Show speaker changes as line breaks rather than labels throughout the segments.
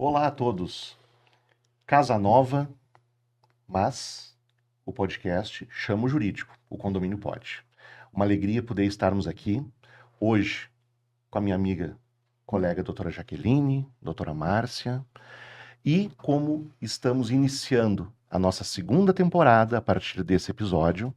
Olá a todos. Casa nova, mas o podcast chama o jurídico, o Condomínio Pode. Uma alegria poder estarmos aqui hoje com a minha amiga, colega doutora Jaqueline, doutora Márcia, e como estamos iniciando a nossa segunda temporada a partir desse episódio,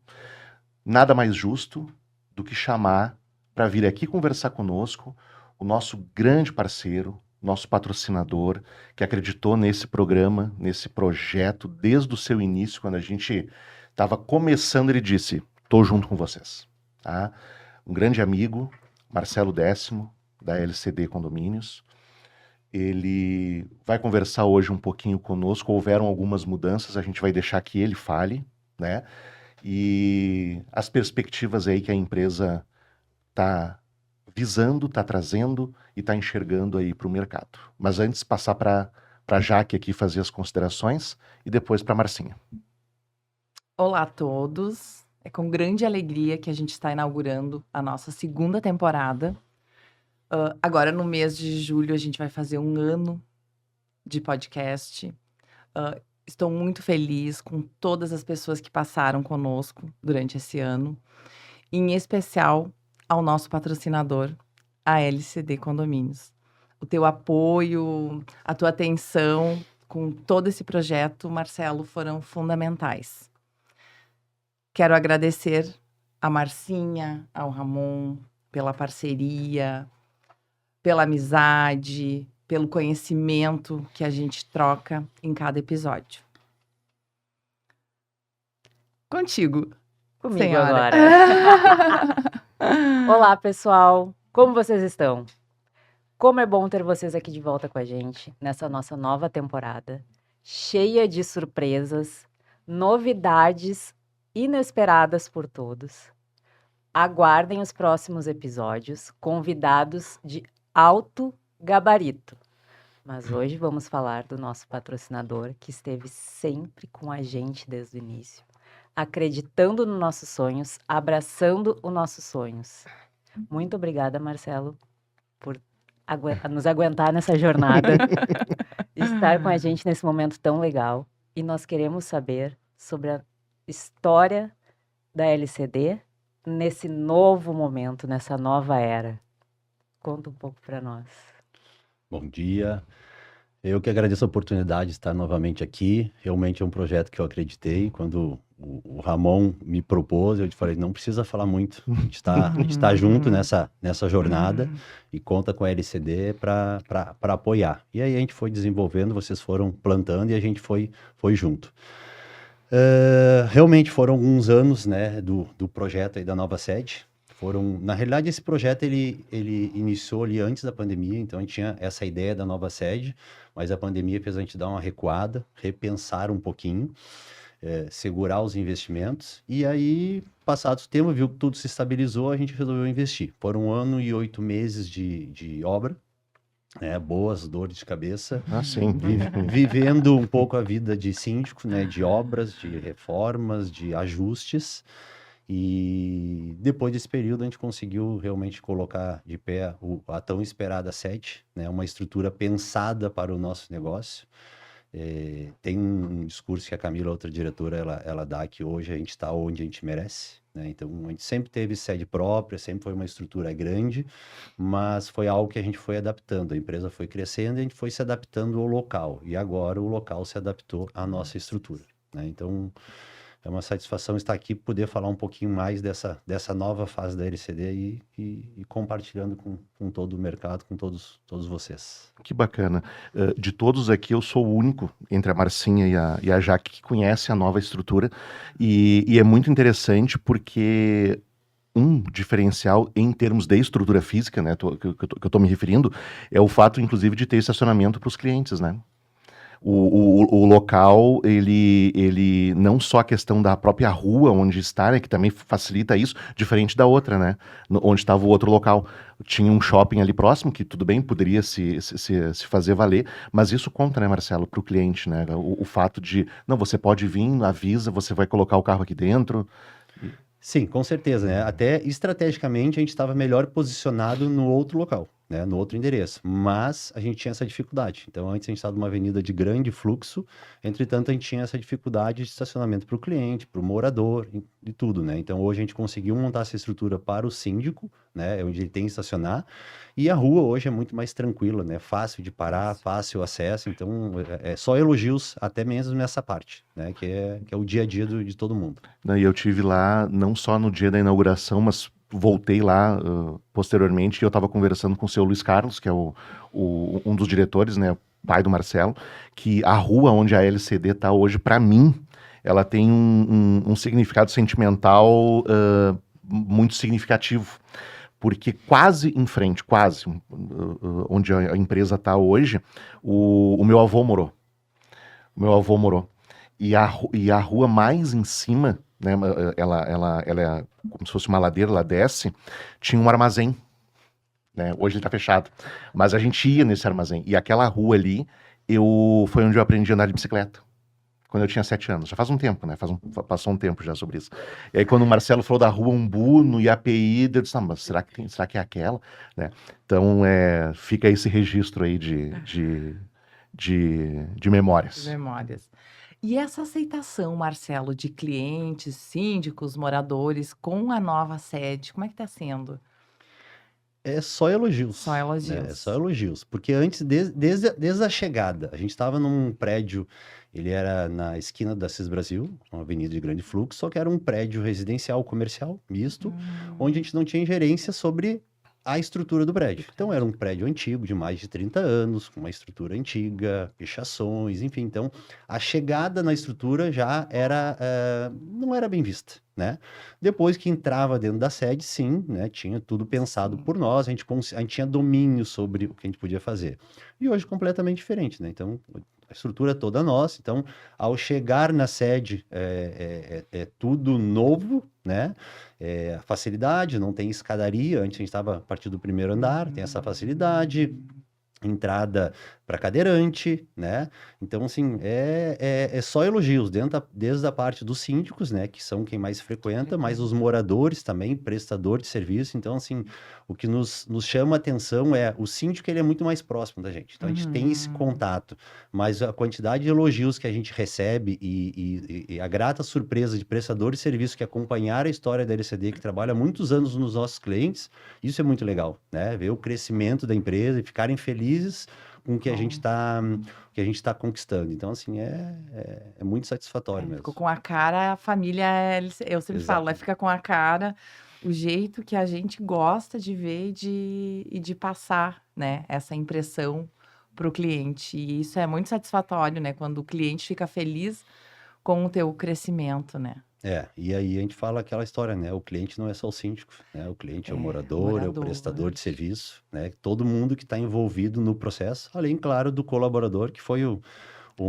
nada mais justo do que chamar para vir aqui conversar conosco o nosso grande parceiro, nosso patrocinador, que acreditou nesse programa, nesse projeto, desde o seu início, quando a gente estava começando, ele disse, estou junto com vocês. Tá? Um grande amigo, Marcelo Décimo, da LCD Condomínios. Ele vai conversar hoje um pouquinho conosco, houveram algumas mudanças, a gente vai deixar que ele fale, né? E as perspectivas aí que a empresa está visando, está trazendo e está enxergando aí para o mercado. Mas antes, passar para a Jaque aqui fazer as considerações e depois para a Marcinha.
Olá a todos. É com grande alegria que a gente está inaugurando a nossa segunda temporada. Agora, no mês de julho, a gente vai fazer 1 ano de podcast. Estou muito feliz com todas as pessoas que passaram conosco durante esse ano. Em especial ao nosso patrocinador, a LCD Condomínios. O teu apoio, a tua atenção com todo esse projeto, Marcelo, foram fundamentais. Quero agradecer a Marcinha, ao Ramon, pela parceria, pela amizade, pelo conhecimento que a gente troca em cada episódio. Contigo,
Comigo
senhora.
agora. Olá, pessoal. Como vocês estão? Como é bom ter vocês aqui de volta com a gente nessa nossa nova temporada, cheia de surpresas, novidades inesperadas por todos. Aguardem os próximos episódios, convidados de alto gabarito. Mas hoje vamos falar do nosso patrocinador, que esteve sempre com a gente desde o início, acreditando nos nossos sonhos, abraçando os nossos sonhos. Muito obrigada, Marcelo, por nos aguentar nessa jornada, estar com a gente nesse momento tão legal. E nós queremos saber sobre a história da LCD nesse novo momento, nessa nova era. Conta um pouco para nós.
Bom dia. Eu que agradeço a oportunidade de estar novamente aqui. Realmente é um projeto que eu acreditei. Quando o Ramon me propôs, eu te falei, não precisa falar muito. A gente está junto nessa jornada e conta com a LCD para apoiar. E aí a gente foi desenvolvendo, vocês foram plantando e a gente foi junto. Realmente foram alguns anos, né, do projeto aí da nova sede. Na realidade, esse projeto ele iniciou ali antes da pandemia, então a gente tinha essa ideia da nova sede, mas a pandemia fez a gente dar uma recuada, repensar um pouquinho, segurar os investimentos, e aí, passados o tempo, viu que tudo se estabilizou, a gente resolveu investir. Foram 1 ano e 8 meses de obra, boas dores de cabeça, vivendo um pouco a vida de síndico, né, de obras, de reformas, de ajustes. E depois desse período a gente conseguiu realmente colocar de pé a tão esperada sede, né? Uma estrutura pensada para o nosso negócio. Tem um discurso que a Camila, outra diretora, ela dá que hoje a gente está onde a gente merece, né? Então a gente sempre teve sede própria, sempre foi uma estrutura grande, mas foi algo que a gente foi adaptando. A empresa foi crescendo e a gente foi se adaptando ao local. E agora o local se adaptou à nossa estrutura, né? Então é uma satisfação estar aqui, poder falar um pouquinho mais dessa nova fase da LCD e compartilhando com todo o mercado, com todos vocês.
Que bacana. De todos aqui, eu sou o único, entre a Marcinha e a Jaque, que conhece a nova estrutura. E é muito interessante porque um diferencial em termos de estrutura física, né, que eu estou me referindo, é o fato, inclusive, de ter estacionamento para os clientes, né? O local, ele não só a questão da própria rua onde está, né, que também facilita isso, diferente da outra, né, onde estava o outro local. Tinha um shopping ali próximo, que tudo bem, poderia se fazer valer, mas isso conta, né, Marcelo, para o cliente, né, o fato de, não, você pode vir, avisa, você vai colocar o carro aqui dentro.
Sim, com certeza, né, até estrategicamente a gente estava melhor posicionado no outro local. né, no outro endereço, mas a gente tinha essa dificuldade. Então, antes a gente estava numa avenida de grande fluxo, entretanto, a gente tinha essa dificuldade de estacionamento para o cliente, para o morador e tudo, né? Então, hoje a gente conseguiu montar essa estrutura para o síndico, né, onde ele tem que estacionar, e a rua hoje é muito mais tranquila, né? Fácil de parar, fácil acesso, então é só elogios até mesmo nessa parte, né? Que é o dia a dia de todo mundo.
E eu tive lá não só no dia da inauguração, mas voltei lá posteriormente e eu estava conversando com o seu Luiz Carlos, que é um dos diretores, né, pai do Marcelo, que a rua onde a LCD está hoje, para mim, ela tem um significado sentimental muito significativo, porque quase em frente, onde a empresa está hoje, o meu avô morou. O meu avô morou. E a rua mais em cima, né, ela é como se fosse uma ladeira, ela desce, tinha um armazém, né, hoje ele tá fechado, mas a gente ia nesse armazém, e aquela rua ali, foi onde eu aprendi a andar de bicicleta, quando eu tinha 7 anos, já faz um tempo, né, passou um tempo já sobre isso, e aí quando o Marcelo falou da rua Umbu, no IAPI, eu disse, mas será que é aquela, né, então fica esse registro aí de memórias.
Memórias. E essa aceitação, Marcelo, de clientes, síndicos, moradores com a nova sede, como é que está sendo?
É só elogios.
Só elogios.
Né? É só elogios. Porque antes, desde a chegada, a gente estava num prédio, ele era na esquina da CIS Brasil, uma avenida de grande fluxo, só que era um prédio residencial, comercial, misto, onde a gente não tinha ingerência sobre a estrutura do prédio. Então, era um prédio antigo, de mais de 30 anos, com uma estrutura antiga, pichações, enfim. Então, a chegada na estrutura já não era bem vista, né? Depois que entrava dentro da sede, sim, né? Tinha tudo pensado por nós, a gente tinha domínio sobre o que a gente podia fazer. E hoje, completamente diferente, né? Então, a estrutura é toda nossa. Então, ao chegar na sede, é tudo novo, né? A facilidade, não tem escadaria. Antes a gente estava a partir do primeiro andar, tem essa facilidade. Entrada para cadeirante, né? Então, assim, é só elogios, desde a parte dos síndicos, né? Que são quem mais frequenta, mas os moradores também, prestador de serviço. Então, assim, o que nos chama a atenção é o síndico, ele é muito mais próximo da gente. Então, a gente tem esse contato, mas a quantidade de elogios que a gente recebe e a grata surpresa de prestadores de serviço que acompanharam a história da LCD, que trabalha há muitos anos nos nossos clientes, isso é muito legal, né? Ver o crescimento da empresa e ficarem felizes com o que a gente está conquistando. Então, assim, é muito satisfatório mesmo.
Ficou com a cara, a família, eu sempre falo, fica com a cara, o jeito que a gente gosta de ver e de passar, né, essa impressão para o cliente. E isso é muito satisfatório, né, quando o cliente fica feliz com o teu crescimento, né?
E aí a gente fala aquela história, né? O cliente não é só o síndico, né? O cliente é o morador, é o prestador de serviço, né? Todo mundo que está envolvido no processo, além, claro, do colaborador, que foi o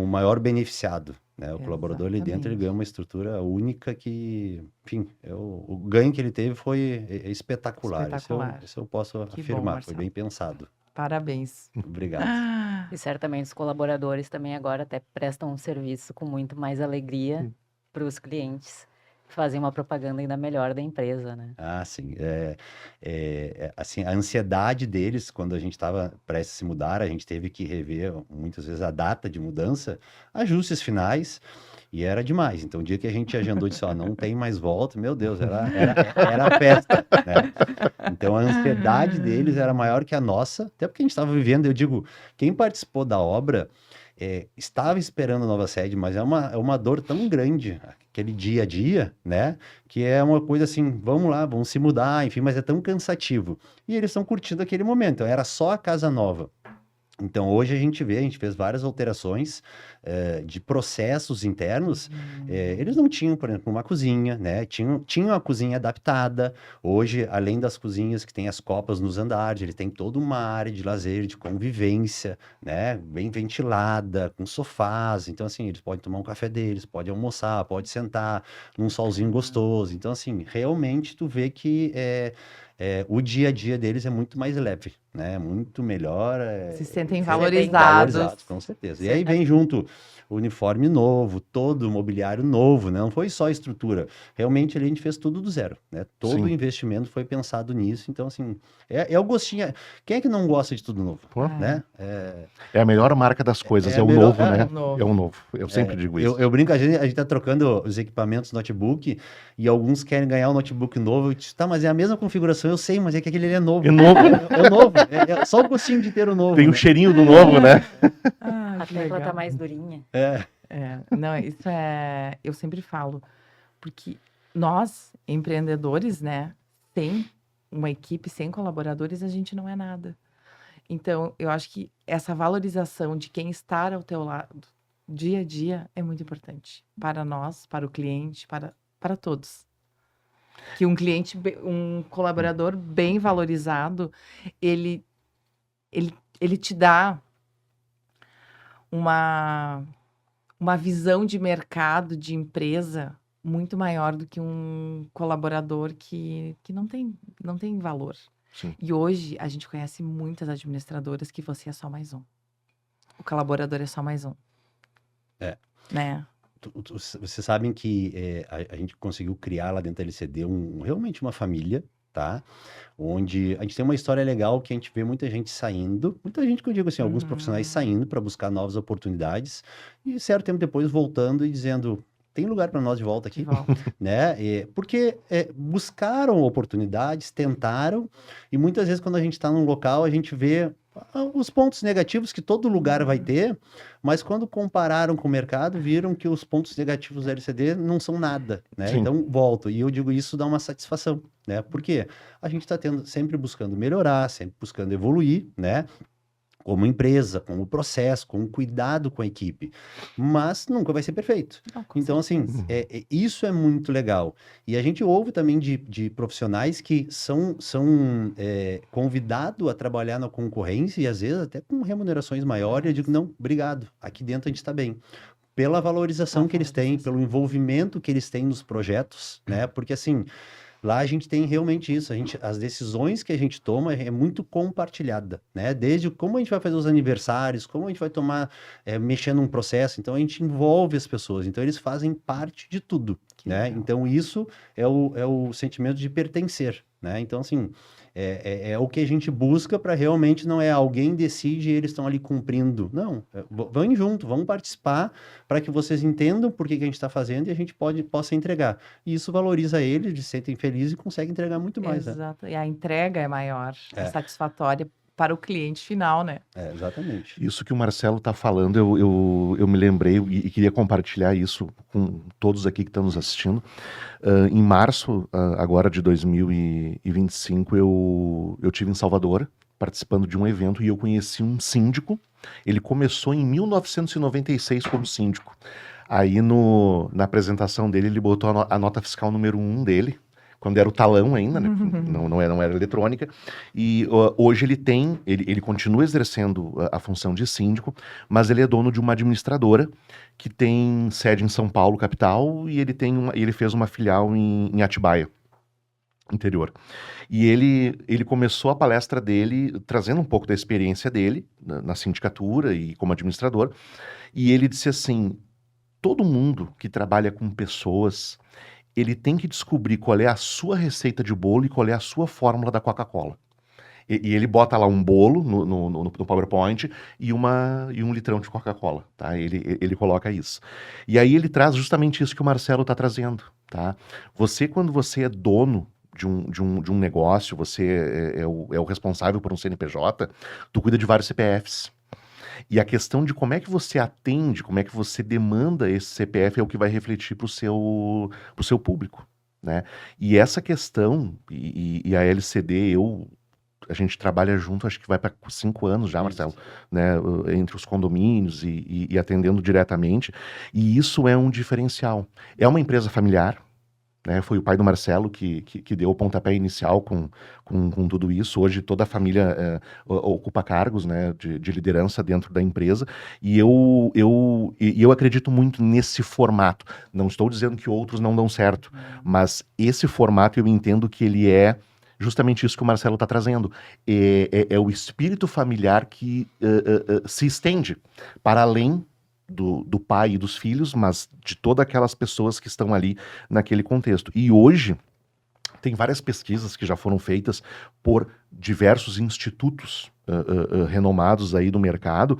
maior beneficiado, né? O colaborador ali dentro, ele ganhou uma estrutura única que, enfim, o ganho que ele teve foi espetacular. Isso eu posso afirmar, foi bem pensado.
Parabéns.
Obrigado.
E certamente os colaboradores também agora até prestam um serviço com muito mais alegria para os clientes, fazem uma propaganda ainda melhor da empresa, né?
Sim. Assim, a ansiedade deles, quando a gente estava prestes a se mudar, a gente teve que rever muitas vezes a data de mudança, ajustes finais, e era demais. Então, o dia que a gente agendou, disse, não tem mais volta, meu Deus, era a festa, né? Então, a ansiedade deles era maior que a nossa, até porque a gente estava vivendo, eu digo, quem participou da obra estava esperando a nova sede, mas é uma dor tão grande, aquele dia a dia, né? Que é uma coisa assim, vamos lá, vamos se mudar, enfim, mas é tão cansativo. E eles estão curtindo aquele momento, era só a casa nova. Então, hoje a gente fez várias alterações de processos internos. Eles não tinham, por exemplo, uma cozinha, né? Tinham a cozinha adaptada. Hoje, além das cozinhas que tem as copas nos andares, ele tem toda uma área de lazer, de convivência, né? Bem ventilada, com sofás. Então, assim, eles podem tomar um café deles, podem almoçar, podem sentar num solzinho gostoso. Então, assim, realmente tu vê que o dia a dia deles é muito mais leve, né? Muito melhor.
Se sentem
valorizados.
Com certeza. E aí vem junto o uniforme novo, todo o mobiliário novo, né? Não foi só a estrutura. Realmente ali a gente fez tudo do zero, né? Todo o investimento foi pensado nisso. Então, assim, é o gostinho. Quem é que não gosta de tudo novo?
Pô,
Né?
É a melhor marca das coisas,
é
é o
melhor-
novo,
é,
né?
novo.
É o novo. Eu sempre digo isso.
Eu brinco, a gente tá trocando os equipamentos notebook e alguns querem ganhar um notebook novo. Eu disse, tá, mas é a mesma configuração, eu sei, mas é que aquele ali é novo.
É novo.
É novo. É só o gostinho de ter o novo.
Tem o
né?
cheirinho do novo, né?
Ah,
A
que
tecla
legal.
tá mais durinha.
Não, isso é. Eu sempre falo, porque nós, empreendedores, né, sem uma equipe, sem colaboradores, a gente não é nada. Então, eu acho que essa valorização de quem está ao teu lado, dia a dia, é muito importante. Para nós, para o cliente, para todos. Que um cliente, um colaborador bem valorizado, ele te dá uma visão de mercado, de empresa, muito maior do que um colaborador que não tem valor.
Sim.
E hoje a gente conhece muitas administradoras que você é só mais um. O colaborador é só mais um. Né?
Vocês sabem que a gente conseguiu criar lá dentro da LCD realmente uma família, tá? Onde a gente tem uma história legal que a gente vê muita gente saindo, muita gente que eu digo assim, alguns profissionais saindo para buscar novas oportunidades e certo tempo depois voltando e dizendo, tem lugar para nós de volta aqui,
De volta.
né? Porque buscaram oportunidades, tentaram e muitas vezes quando a gente está num local a gente vê os pontos negativos que todo lugar vai ter, mas quando compararam com o mercado, viram que os pontos negativos da LCD não são nada, né?
Sim.
Então, volto. E eu digo, isso dá uma satisfação, né? Porque a gente está sempre buscando melhorar, sempre buscando evoluir, né? Como empresa, como processo, com cuidado com a equipe. Mas nunca vai ser perfeito.
Não, com
Então, assim,
certeza.
isso é muito legal. E a gente ouve também de profissionais que são convidados a trabalhar na concorrência e às vezes até com remunerações maiores. Eu digo, não, obrigado, aqui dentro a gente está bem. Pela valorização que eles têm, pelo envolvimento que eles têm nos projetos, né? Porque, assim, lá a gente tem realmente isso, as decisões que a gente toma é muito compartilhada, né? Desde como a gente vai fazer os aniversários, como a gente vai mexer num processo, então a gente envolve as pessoas, então eles fazem parte de tudo, né?
legal.
Então isso é o sentimento de pertencer, né? Então, assim, é o que a gente busca para realmente não é alguém decide e eles estão ali cumprindo. Não, vão junto, vamos participar para que vocês entendam por que a gente está fazendo e a gente possa entregar. E isso valoriza eles, eles se sentem felizes e conseguem entregar muito mais, né?
Exato. E a entrega é maior, é satisfatória para o cliente final, né?
Exatamente.
Isso que o Marcelo está falando, eu me lembrei e queria compartilhar isso com todos aqui que estão nos assistindo. Em março, agora de 2025, eu tive em Salvador, participando de um evento, e eu conheci um síndico. Ele começou em 1996 como síndico. Aí, na apresentação dele, ele botou a nota fiscal número 1 dele, quando era o talão ainda, né? não era eletrônica, e hoje ele continua exercendo a função de síndico, mas ele é dono de uma administradora que tem sede em São Paulo, capital, e ele fez uma filial em Atibaia, interior. E ele começou a palestra dele trazendo um pouco da experiência dele na sindicatura e como administrador, e ele disse assim, todo mundo que trabalha com pessoas, ele tem que descobrir qual é a sua receita de bolo e qual é a sua fórmula da Coca-Cola. E ele bota lá um bolo no PowerPoint e um litrão de Coca-Cola, tá? Ele coloca isso. E aí ele traz justamente isso que o Marcelo está trazendo, tá? Quando você é dono de um negócio, você é o responsável por um CNPJ, tu cuida de vários CPFs. E a questão de como é que você atende, como é que você demanda esse CPF é o que vai refletir para o seu público, né? E essa questão, e a LCD, a gente trabalha junto, acho que vai para 5 anos já, Marcelo, né? Entre os condomínios e atendendo diretamente, e isso é um diferencial. É uma empresa familiar, né? Foi o pai do Marcelo que deu o pontapé inicial com tudo isso. Hoje toda a família ocupa cargos, né, de liderança dentro da empresa, e eu acredito muito nesse formato. Não estou dizendo que outros não dão certo, mas esse formato eu entendo que ele é justamente isso que o Marcelo está trazendo. É o espírito familiar que se estende para além do pai e dos filhos, mas de todas aquelas pessoas que estão ali naquele contexto. E hoje tem várias pesquisas que já foram feitas por diversos institutos renomados aí do mercado,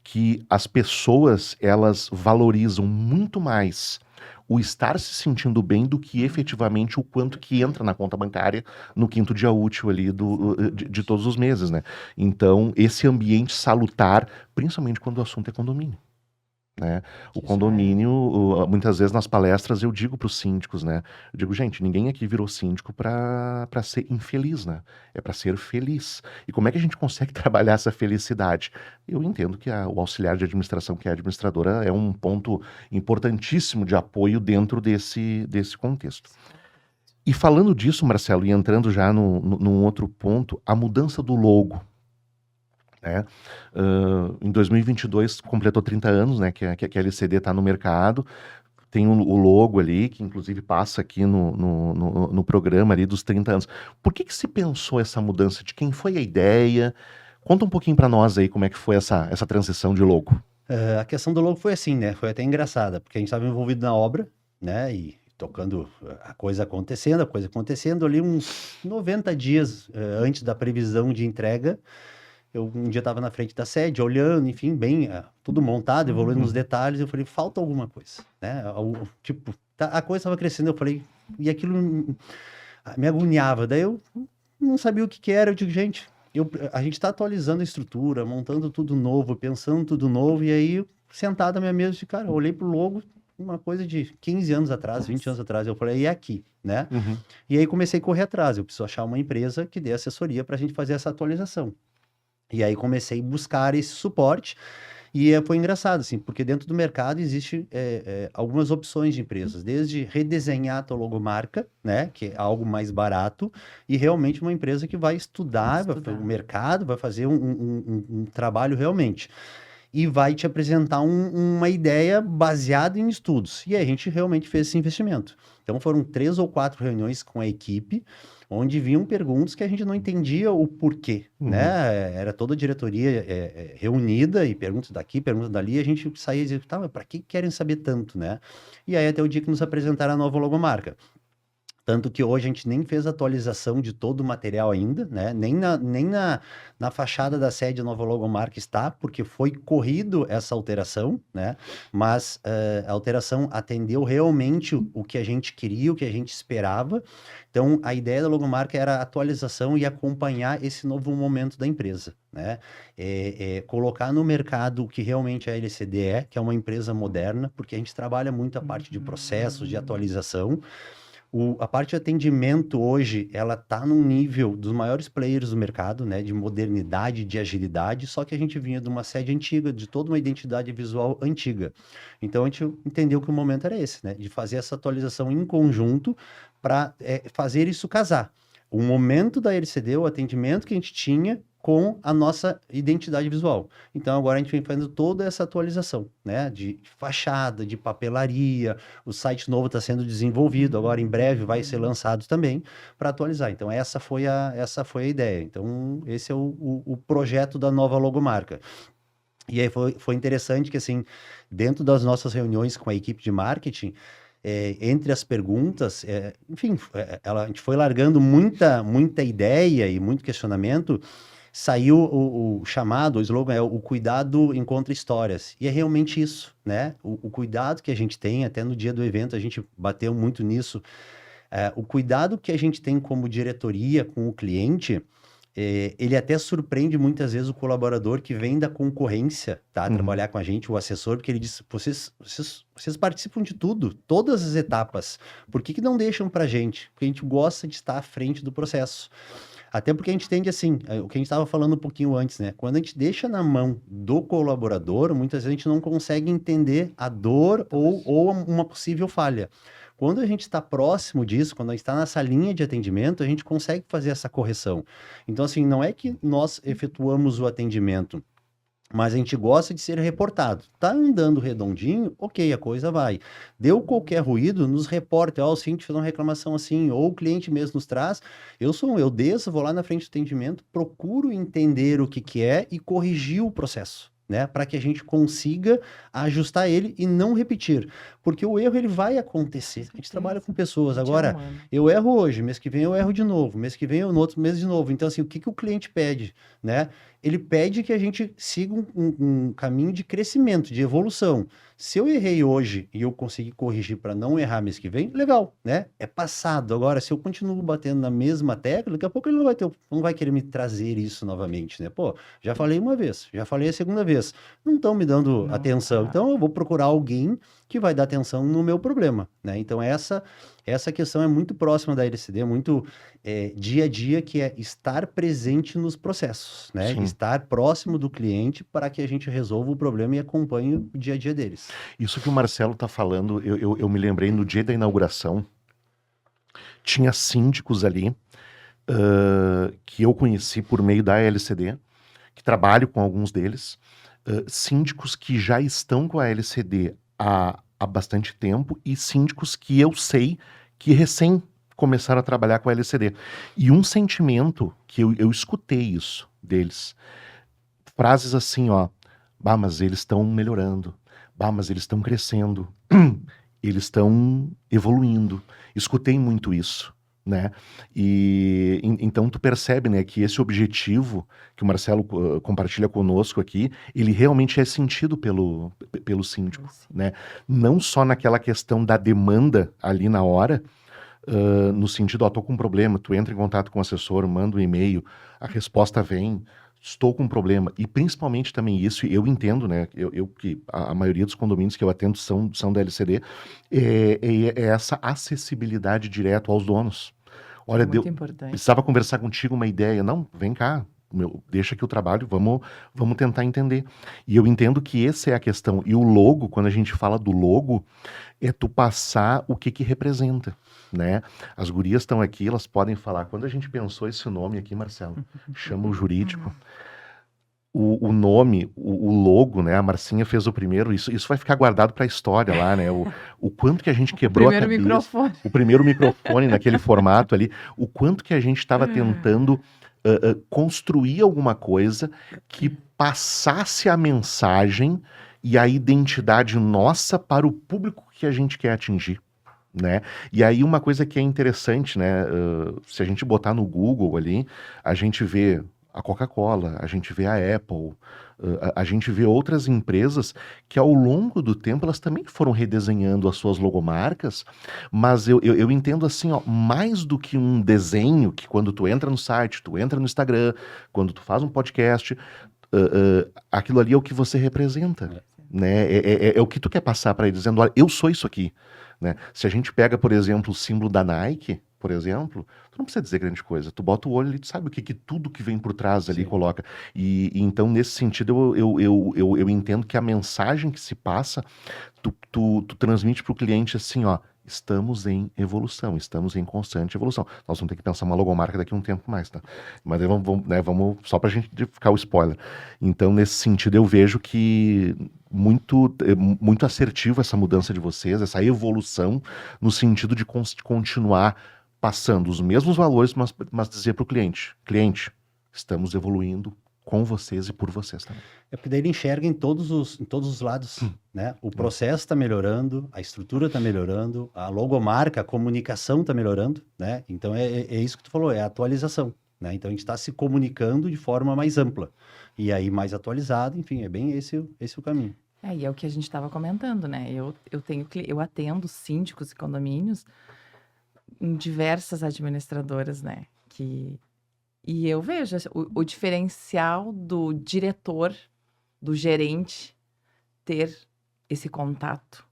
que as pessoas, elas valorizam muito mais o estar se sentindo bem do que efetivamente o quanto que entra na conta bancária no quinto dia útil ali de todos os meses, né? Então, esse ambiente salutar, principalmente quando o assunto é condomínio. Né? O condomínio, muitas vezes nas palestras eu digo para os síndicos, né? Eu digo, gente, ninguém aqui virou síndico para ser infeliz, né? É para ser feliz. E como é que a gente consegue trabalhar essa felicidade? Eu entendo que o auxiliar de administração, que é a administradora, é um ponto importantíssimo de apoio dentro desse contexto. E falando disso, Marcelo, e entrando já num outro ponto, a mudança do logo. Né? Em 2022 completou 30 anos, né, que a LCD está no mercado, tem o logo ali, que inclusive passa aqui no programa ali dos 30 anos. Por que se pensou essa mudança? De quem foi a ideia? Conta um pouquinho para nós aí como é que foi essa transição de logo.
A questão do logo foi assim, né? Foi até engraçada, porque a gente estava envolvido na obra, né? E tocando a coisa acontecendo ali uns 90 dias antes da previsão de entrega. Eu um dia estava na frente da sede, olhando, enfim, bem, tudo montado, evoluindo nos detalhes, eu falei, falta alguma coisa, né? Tipo, a coisa estava crescendo, eu falei, e aquilo me agoniava, daí eu não sabia o que era, eu digo, gente, a gente está atualizando a estrutura, montando tudo novo, pensando tudo novo, e aí, sentado na minha mesa, cara, eu olhei pro logo, uma coisa de 15 anos atrás, 20 anos atrás, eu falei, e aqui, né? E aí comecei a correr atrás, eu preciso achar uma empresa que dê assessoria para a gente fazer essa atualização. E aí comecei a buscar esse suporte e foi engraçado, assim, porque dentro do mercado existe algumas opções de empresas, desde redesenhar a tua logomarca, né, que é algo mais barato, e realmente uma empresa que vai estudar. O mercado, vai fazer um trabalho realmente. E vai te apresentar uma ideia baseada em estudos. E aí a gente realmente fez esse investimento. Então foram 3 ou 4 reuniões com a equipe, onde vinham perguntas que a gente não entendia o porquê, né? Era toda a diretoria reunida e perguntas daqui, perguntas dali, e a gente saía e dizia, tá, mas para que querem saber tanto, né? E aí até o dia que nos apresentaram a nova logomarca. Tanto que hoje a gente nem fez atualização de todo o material ainda, né? Nem na fachada da sede a nova logomarca está, porque foi corrido essa alteração, né? Mas a alteração atendeu realmente o que a gente queria, o que a gente esperava. Então, a ideia da logomarca era a atualização e acompanhar esse novo momento da empresa, né? Colocar no mercado o que realmente a LCD que é uma empresa moderna, porque a gente trabalha muito a parte de processos, de atualização. A parte de atendimento hoje, ela está num nível dos maiores players do mercado, né, de modernidade, de agilidade, só que a gente vinha de uma sede antiga, de toda uma identidade visual antiga. Então, a gente entendeu que o momento era esse, né, de fazer essa atualização em conjunto para fazer isso casar. O momento da LCD, o atendimento que a gente tinha com a nossa identidade visual. Então, agora a gente vem fazendo toda essa atualização, né? De fachada, de papelaria, o site novo está sendo desenvolvido, agora em breve vai ser lançado também para atualizar. Então, essa foi a ideia. Então, esse é o projeto da nova logomarca. E aí foi interessante que, assim, dentro das nossas reuniões com a equipe de marketing, entre as perguntas, enfim, a gente foi largando muita ideia e muito questionamento. Saiu o chamado, o slogan o cuidado encontra histórias. E é realmente isso, né? O cuidado que a gente tem, até no dia do evento a gente bateu muito nisso. O cuidado que a gente tem como diretoria com o cliente, ele até surpreende muitas vezes o colaborador que vem da concorrência, tá? Trabalhar com a gente, o assessor, porque ele diz, vocês participam de tudo, todas as etapas. Por que não deixam pra gente? Porque a gente gosta de estar à frente do processo. Até porque a gente tende assim, o que a gente estava falando um pouquinho antes, né? Quando a gente deixa na mão do colaborador, muitas vezes a gente não consegue entender a dor ou uma possível falha. Quando a gente está próximo disso, quando a gente está nessa linha de atendimento, a gente consegue fazer essa correção. Então, assim, não é que nós efetuamos o atendimento, Mas a gente gosta de ser reportado. Tá andando redondinho, ok, a coisa vai. Deu qualquer ruído, nos reporta. Ó, o síndico fez uma reclamação assim, ou o cliente mesmo nos traz. Eu desço, vou lá na frente do atendimento, procuro entender o que que é e corrigir o processo, né? Para que a gente consiga ajustar ele e não repetir. Porque o erro, ele vai acontecer. A gente trabalha com pessoas.
A gente é
Agora,
humano.
eu erro hoje, mês que vem eu erro de novo, mês que vem eu no outro mês de novo. Então, assim, o que que o cliente pede, né? Ele pede que a gente siga um caminho de crescimento, de evolução. Se eu errei hoje e eu conseguir corrigir para não errar mês que vem, legal, né? É passado. Agora, se eu continuo batendo na mesma tecla, daqui a pouco ele não vai querer me trazer isso novamente, né? Pô, já falei uma vez, já falei a segunda vez. Não estão me dando
Não
atenção.
tá.
Então, eu vou procurar alguém que vai dar atenção no meu problema, né? Então, essa questão é muito próxima da LCD, muito dia a dia, que é estar presente nos processos, né?
Sim.
Estar próximo do cliente para que a gente resolva o problema e acompanhe o dia a dia deles.
Isso que o Marcelo está falando, eu me lembrei no dia da inauguração, tinha síndicos ali que eu conheci por meio da LCD, que trabalho com alguns deles, síndicos que já estão com a LCD há bastante tempo e síndicos que eu sei que recém começaram a trabalhar com a LCD. E um sentimento que eu escutei isso deles, frases assim, ó, bah, mas eles estão melhorando, bah, mas eles estão crescendo, eles estão evoluindo. Escutei muito isso, né? E então tu percebe, né, que esse objetivo que o Marcelo compartilha conosco aqui, ele realmente é sentido pelo síndico, né? Não só naquela questão da demanda ali na hora, no sentido, ó, tô com um problema, tu entra em contato com o assessor, manda um e-mail, a resposta vem, estou com um problema. E principalmente também isso, eu entendo, né, eu que a maioria dos condomínios que eu atendo são da LCD, é essa acessibilidade direto aos donos. Olha,
Muito importante.
precisava conversar contigo uma ideia. Não, vem cá, deixa aqui o trabalho, vamos tentar entender. E eu entendo que essa é a questão. E o logo, quando a gente fala do logo, é tu passar o que representa, né? As gurias estão aqui, elas podem falar. Quando a gente pensou esse nome aqui, Marcelo, chama o jurídico. O nome, o logo, né? A Marcinha fez o primeiro, isso vai ficar guardado para a história lá, né? O quanto que a gente quebrou a
Primeiro
cabeça.
microfone.
O primeiro microfone naquele formato ali, o quanto que a gente estava tentando construir alguma coisa que passasse a mensagem e a identidade nossa para o público que a gente quer atingir, né? E aí uma coisa que é interessante, né? Se a gente botar no Google ali, a gente vê a Coca-Cola, a gente vê a Apple, a gente vê outras empresas que ao longo do tempo elas também foram redesenhando as suas logomarcas, mas eu entendo assim, ó, mais do que um desenho que quando tu entra no site, tu entra no Instagram, quando tu faz um podcast, aquilo ali é o que você representa, né? É o que tu quer passar para eles, dizendo, olha, eu sou isso aqui, né? Se a gente pega, por exemplo, o símbolo da Nike, por exemplo, tu não precisa dizer grande coisa. Tu bota o olho ali, tu sabe o que tudo que vem por trás ali
Sim.
coloca. E então, nesse sentido, eu entendo que a mensagem que se passa, tu transmite pro cliente assim, ó, estamos em evolução, estamos em constante evolução. Nós vamos ter que pensar uma logomarca daqui a um tempo mais, tá? Mas aí vamos só pra gente ficar o spoiler. Então, nesse sentido, eu vejo que muito assertivo essa mudança de vocês, essa evolução, no sentido de continuar passando os mesmos valores, mas dizer para o cliente, estamos evoluindo com vocês e por vocês também.
É porque daí ele enxerga em todos os lados, né? O processo está melhorando, a estrutura está melhorando, a logomarca, a comunicação está melhorando, né? Então é isso que tu falou, é a atualização, né? Então a gente está se comunicando de forma mais ampla e aí mais atualizado, enfim, é bem esse o caminho.
E é o que a gente estava comentando, né? Eu atendo síndicos e condomínios em diversas administradoras, né? E eu vejo o diferencial do diretor, do gerente, ter esse contato,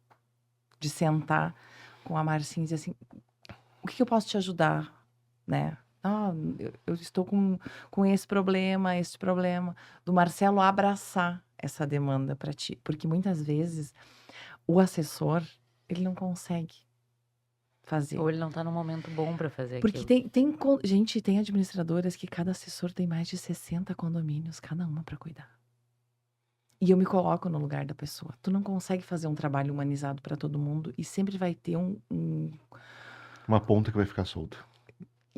de sentar com a Marcinha e dizer assim, o que eu posso te ajudar, né? Eu estou com esse problema, do Marcelo abraçar essa demanda para ti, porque muitas vezes o assessor, ele não consegue fazer.
Ou ele não tá no momento bom para fazer
Porque
aquilo.
gente, tem administradoras que cada assessor tem mais de 60 condomínios, cada uma para cuidar. E eu me coloco no lugar da pessoa. Tu não consegue fazer um trabalho humanizado para todo mundo e sempre vai ter
Uma ponta que vai ficar solta.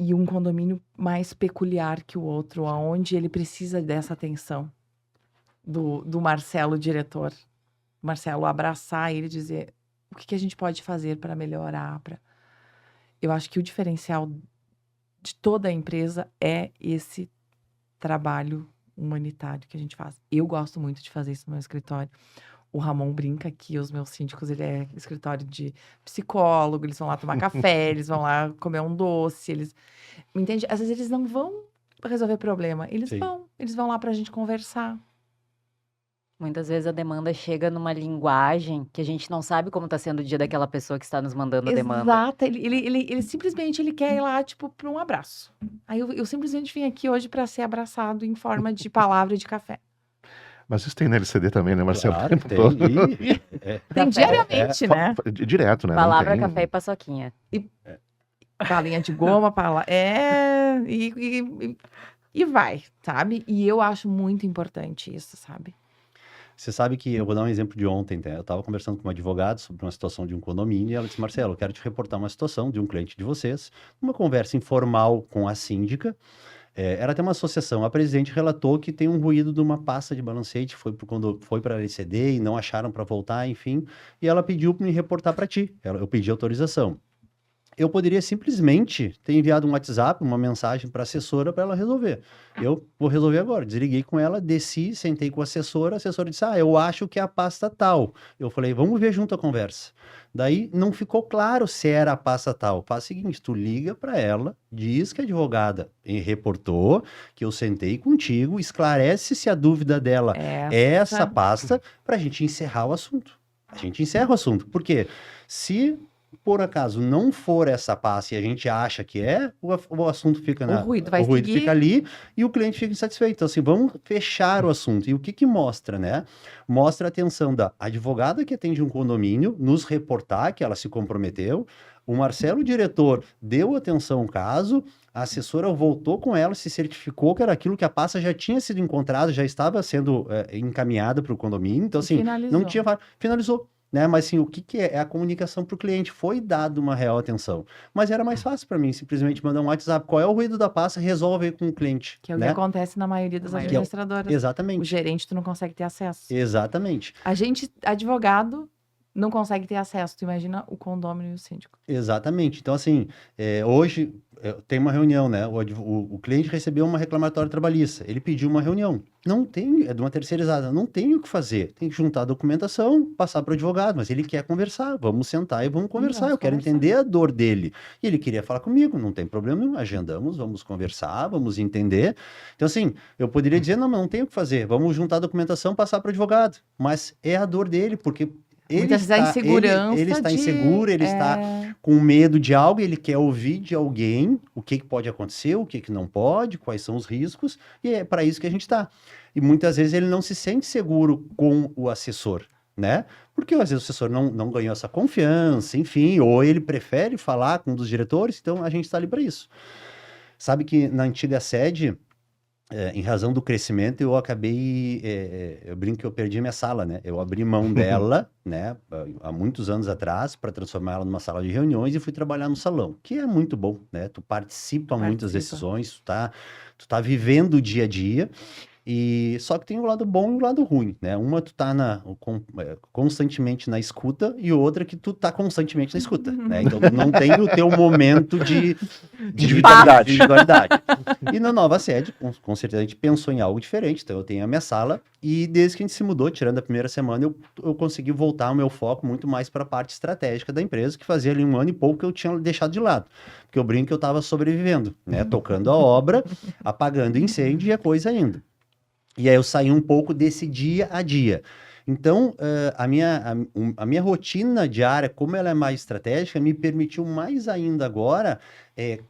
e um condomínio mais peculiar que o outro, aonde ele precisa dessa atenção do Marcelo, diretor. Marcelo, abraçar ele e dizer o que a gente pode fazer para melhorar. Eu acho que o diferencial de toda a empresa é esse trabalho humanitário que a gente faz. Eu gosto muito de fazer isso no meu escritório. O Ramon brinca que os meus síndicos, ele é escritório de psicólogo, eles vão lá tomar café, eles vão lá comer um doce, eles... Me entende? Às vezes eles não vão resolver problema, eles
Sim.
vão lá pra gente conversar.
Muitas vezes a demanda chega numa linguagem que a gente não sabe como está sendo o dia daquela pessoa que está nos mandando a demanda.
Exato, ele simplesmente ele quer ir lá, tipo, para um abraço. Aí eu simplesmente vim aqui hoje para ser abraçado em forma de palavra e de café.
Mas isso tem na LCD também, né, Marcelo?
Claro,
O tempo
tem.
todo.
Tem diariamente, né?
Direto, né? Não
Palavra,
tem-
café e paçoquinha.
Balinha de goma, e vai, sabe? E eu acho muito importante isso, sabe?
Você sabe que eu vou dar um exemplo de ontem, né? Eu estava conversando com uma advogada sobre uma situação de um condomínio e ela disse, Marcelo, eu quero te reportar uma situação de um cliente de vocês, uma conversa informal com a síndica. Era até uma associação. A presidente relatou que tem um ruído de uma pasta de balancete, foi para a LCD e não acharam para voltar, enfim. E ela pediu para me reportar para ti. Eu pedi autorização. Eu poderia simplesmente ter enviado um WhatsApp, uma mensagem para a assessora para ela resolver. Eu vou resolver agora. Desliguei com ela, desci, sentei com a assessora disse, eu acho que é a pasta tal. Eu falei, vamos ver junto a conversa. Daí não ficou claro se era a pasta tal. Faz o seguinte, tu liga para ela, diz que a advogada reportou, que eu sentei contigo, esclarece se a dúvida dela é essa pasta, para a gente encerrar o assunto. A gente encerra o assunto. Por quê? Se por acaso não for essa pasta e a gente acha que o assunto fica
O ruído vai seguir.
fica ali e o cliente fica insatisfeito. Então, assim, vamos fechar o assunto. E o que mostra, né? Mostra a atenção da advogada que atende um condomínio, nos reportar que ela se comprometeu, o Marcelo, o diretor, deu atenção ao caso, a assessora voltou com ela, se certificou que era aquilo que a pasta já tinha sido encontrada, já estava sendo encaminhada para o condomínio. Então, assim, não tinha... Finalizou. Né? Mas assim, o que é a comunicação para o cliente? Foi dado uma real atenção. Mas era mais fácil para mim simplesmente mandar um WhatsApp. Qual é o ruído da pasta? Resolve aí com o cliente.
Que é o
né?
que acontece na maioria das administradoras.
Exatamente.
O gerente, tu não consegue ter acesso.
Exatamente.
A gente, advogado, não consegue ter acesso. Tu imagina o condômino e o síndico.
Exatamente. Então, assim, hoje tem uma reunião, né? O cliente recebeu uma reclamatória trabalhista. Ele pediu uma reunião. Não tem, é de uma terceirizada. Não tem o que fazer. Tem que juntar a documentação, passar para o advogado. Mas ele quer conversar. Vamos sentar e vamos conversar. Eu quero entender a dor dele. E ele queria falar comigo. Não tem problema nenhum. Agendamos, vamos conversar, vamos entender. Então, assim, eu poderia dizer, não tem o que fazer. Vamos juntar a documentação, passar para o advogado. Mas é a dor dele, porque... Ele está inseguro, ele está com medo de algo, ele quer ouvir de alguém o que pode acontecer, o que não pode, quais são os riscos, e é para isso que a gente está. E muitas vezes ele não se sente seguro com o assessor, né? Porque às vezes o assessor não ganhou essa confiança, enfim, ou ele prefere falar com um dos diretores, então a gente está ali para isso. Sabe que na antiga sede... em razão do crescimento, eu acabei, eu brinco que eu perdi minha sala, né? Eu abri mão dela, né, há muitos anos atrás, para transformar ela numa sala de reuniões e fui trabalhar no salão, que é muito bom, né? Tu participa muito das decisões, tu tá vivendo o dia a dia, e só que tem o lado bom e o lado ruim, né? Uma tu tá constantemente na escuta e outra que tu tá constantemente na escuta, né? Então tu não tem o teu momento de individualidade. E na nova sede, com certeza a gente pensou em algo diferente, então eu tenho a minha sala e desde que a gente se mudou, tirando a primeira semana, eu consegui voltar o meu foco muito mais para a parte estratégica da empresa, que fazia ali 1 ano e pouco que eu tinha deixado de lado. Porque eu brinco que eu estava sobrevivendo, né? Tocando a obra, apagando incêndio e a coisa indo. E aí eu saí um pouco desse dia a dia. Então, a minha rotina diária, como ela é mais estratégica, me permitiu mais ainda agora,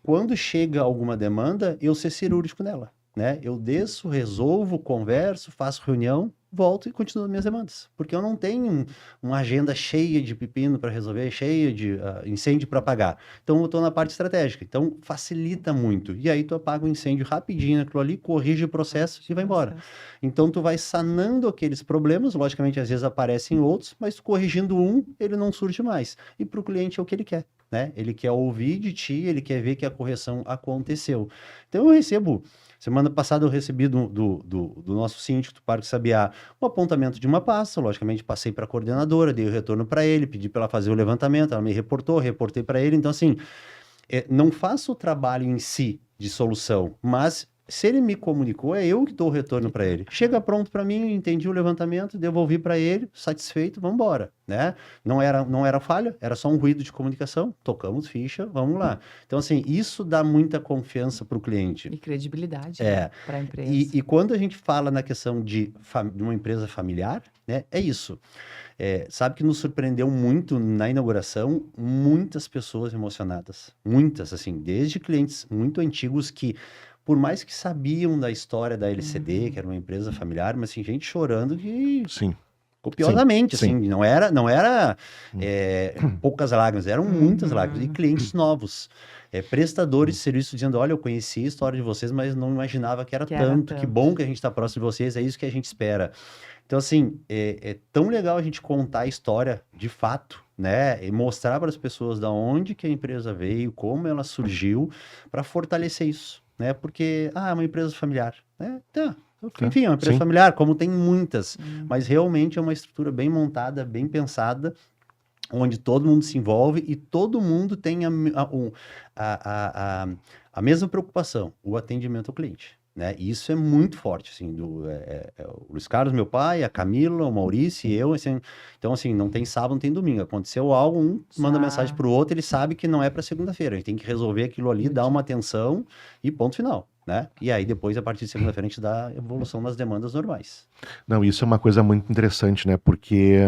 quando chega alguma demanda, eu ser cirúrgico nela. Né? Eu desço, resolvo, converso, faço reunião volto e continuo as minhas demandas. Porque eu não tenho uma agenda cheia de pepino para resolver, cheia de incêndio para apagar. Então, eu estou na parte estratégica. Então, facilita muito. E aí, tu apaga o incêndio rapidinho naquilo ali, corrige o processo e vai embora. Então, tu vai sanando aqueles problemas. Logicamente, às vezes aparecem outros, mas corrigindo um, ele não surge mais. E para o cliente é o que ele quer, né? Ele quer ouvir de ti, ele quer ver que a correção aconteceu. Então, eu recebo... Semana passada eu recebi do nosso síndico do Parque Sabiá um apontamento de uma pasta, logicamente passei para a coordenadora, dei o retorno para ele, pedi para ela fazer o levantamento, ela me reportou, reportei para ele. Então, assim, não faço o trabalho em si de solução, mas se ele me comunicou, é eu que dou o retorno para ele. Chega pronto para mim, entendi o levantamento, devolvi para ele, satisfeito, vamos embora, né? Não era falha, era só um ruído de comunicação, tocamos ficha, vamos lá. Então, assim, isso dá muita confiança para o cliente.
E credibilidade para a empresa.
E quando a gente fala na questão de uma empresa familiar, né, é isso. Sabe que nos surpreendeu muito na inauguração, muitas pessoas emocionadas. Muitas, assim, desde clientes muito antigos que, por mais que sabiam da história da LCD, que era uma empresa familiar, mas assim, gente chorando que...
Sim.
Copiosamente,
Sim.
assim, não era poucas lágrimas, eram muitas lágrimas. E clientes novos, prestadores de serviço dizendo, olha, eu conheci a história de vocês, mas não imaginava que era tanto, que bom que a gente está próximo de vocês, é isso que a gente espera. Então, assim, é tão legal a gente contar a história de fato, né? E mostrar para as pessoas da onde que a empresa veio, como ela surgiu, para fortalecer isso, né? Porque, é uma empresa familiar, né? Tá. Enfim, é uma empresa familiar, como tem muitas, mas realmente é uma estrutura bem montada, bem pensada, onde todo mundo se envolve e todo mundo tem a mesma preocupação, o atendimento ao cliente, né? E isso é muito forte, assim, o Luiz Carlos, meu pai, a Camila, o Maurício e eu, assim, então, assim, não tem sábado, não tem domingo, aconteceu algo, manda mensagem pro outro, ele sabe que não é para segunda-feira, a gente tem que resolver aquilo ali, dar uma atenção e ponto final. Né? E aí depois, a partir de segunda-feira, a gente dá a evolução nas demandas normais.
Não, isso é uma coisa muito interessante, né? Porque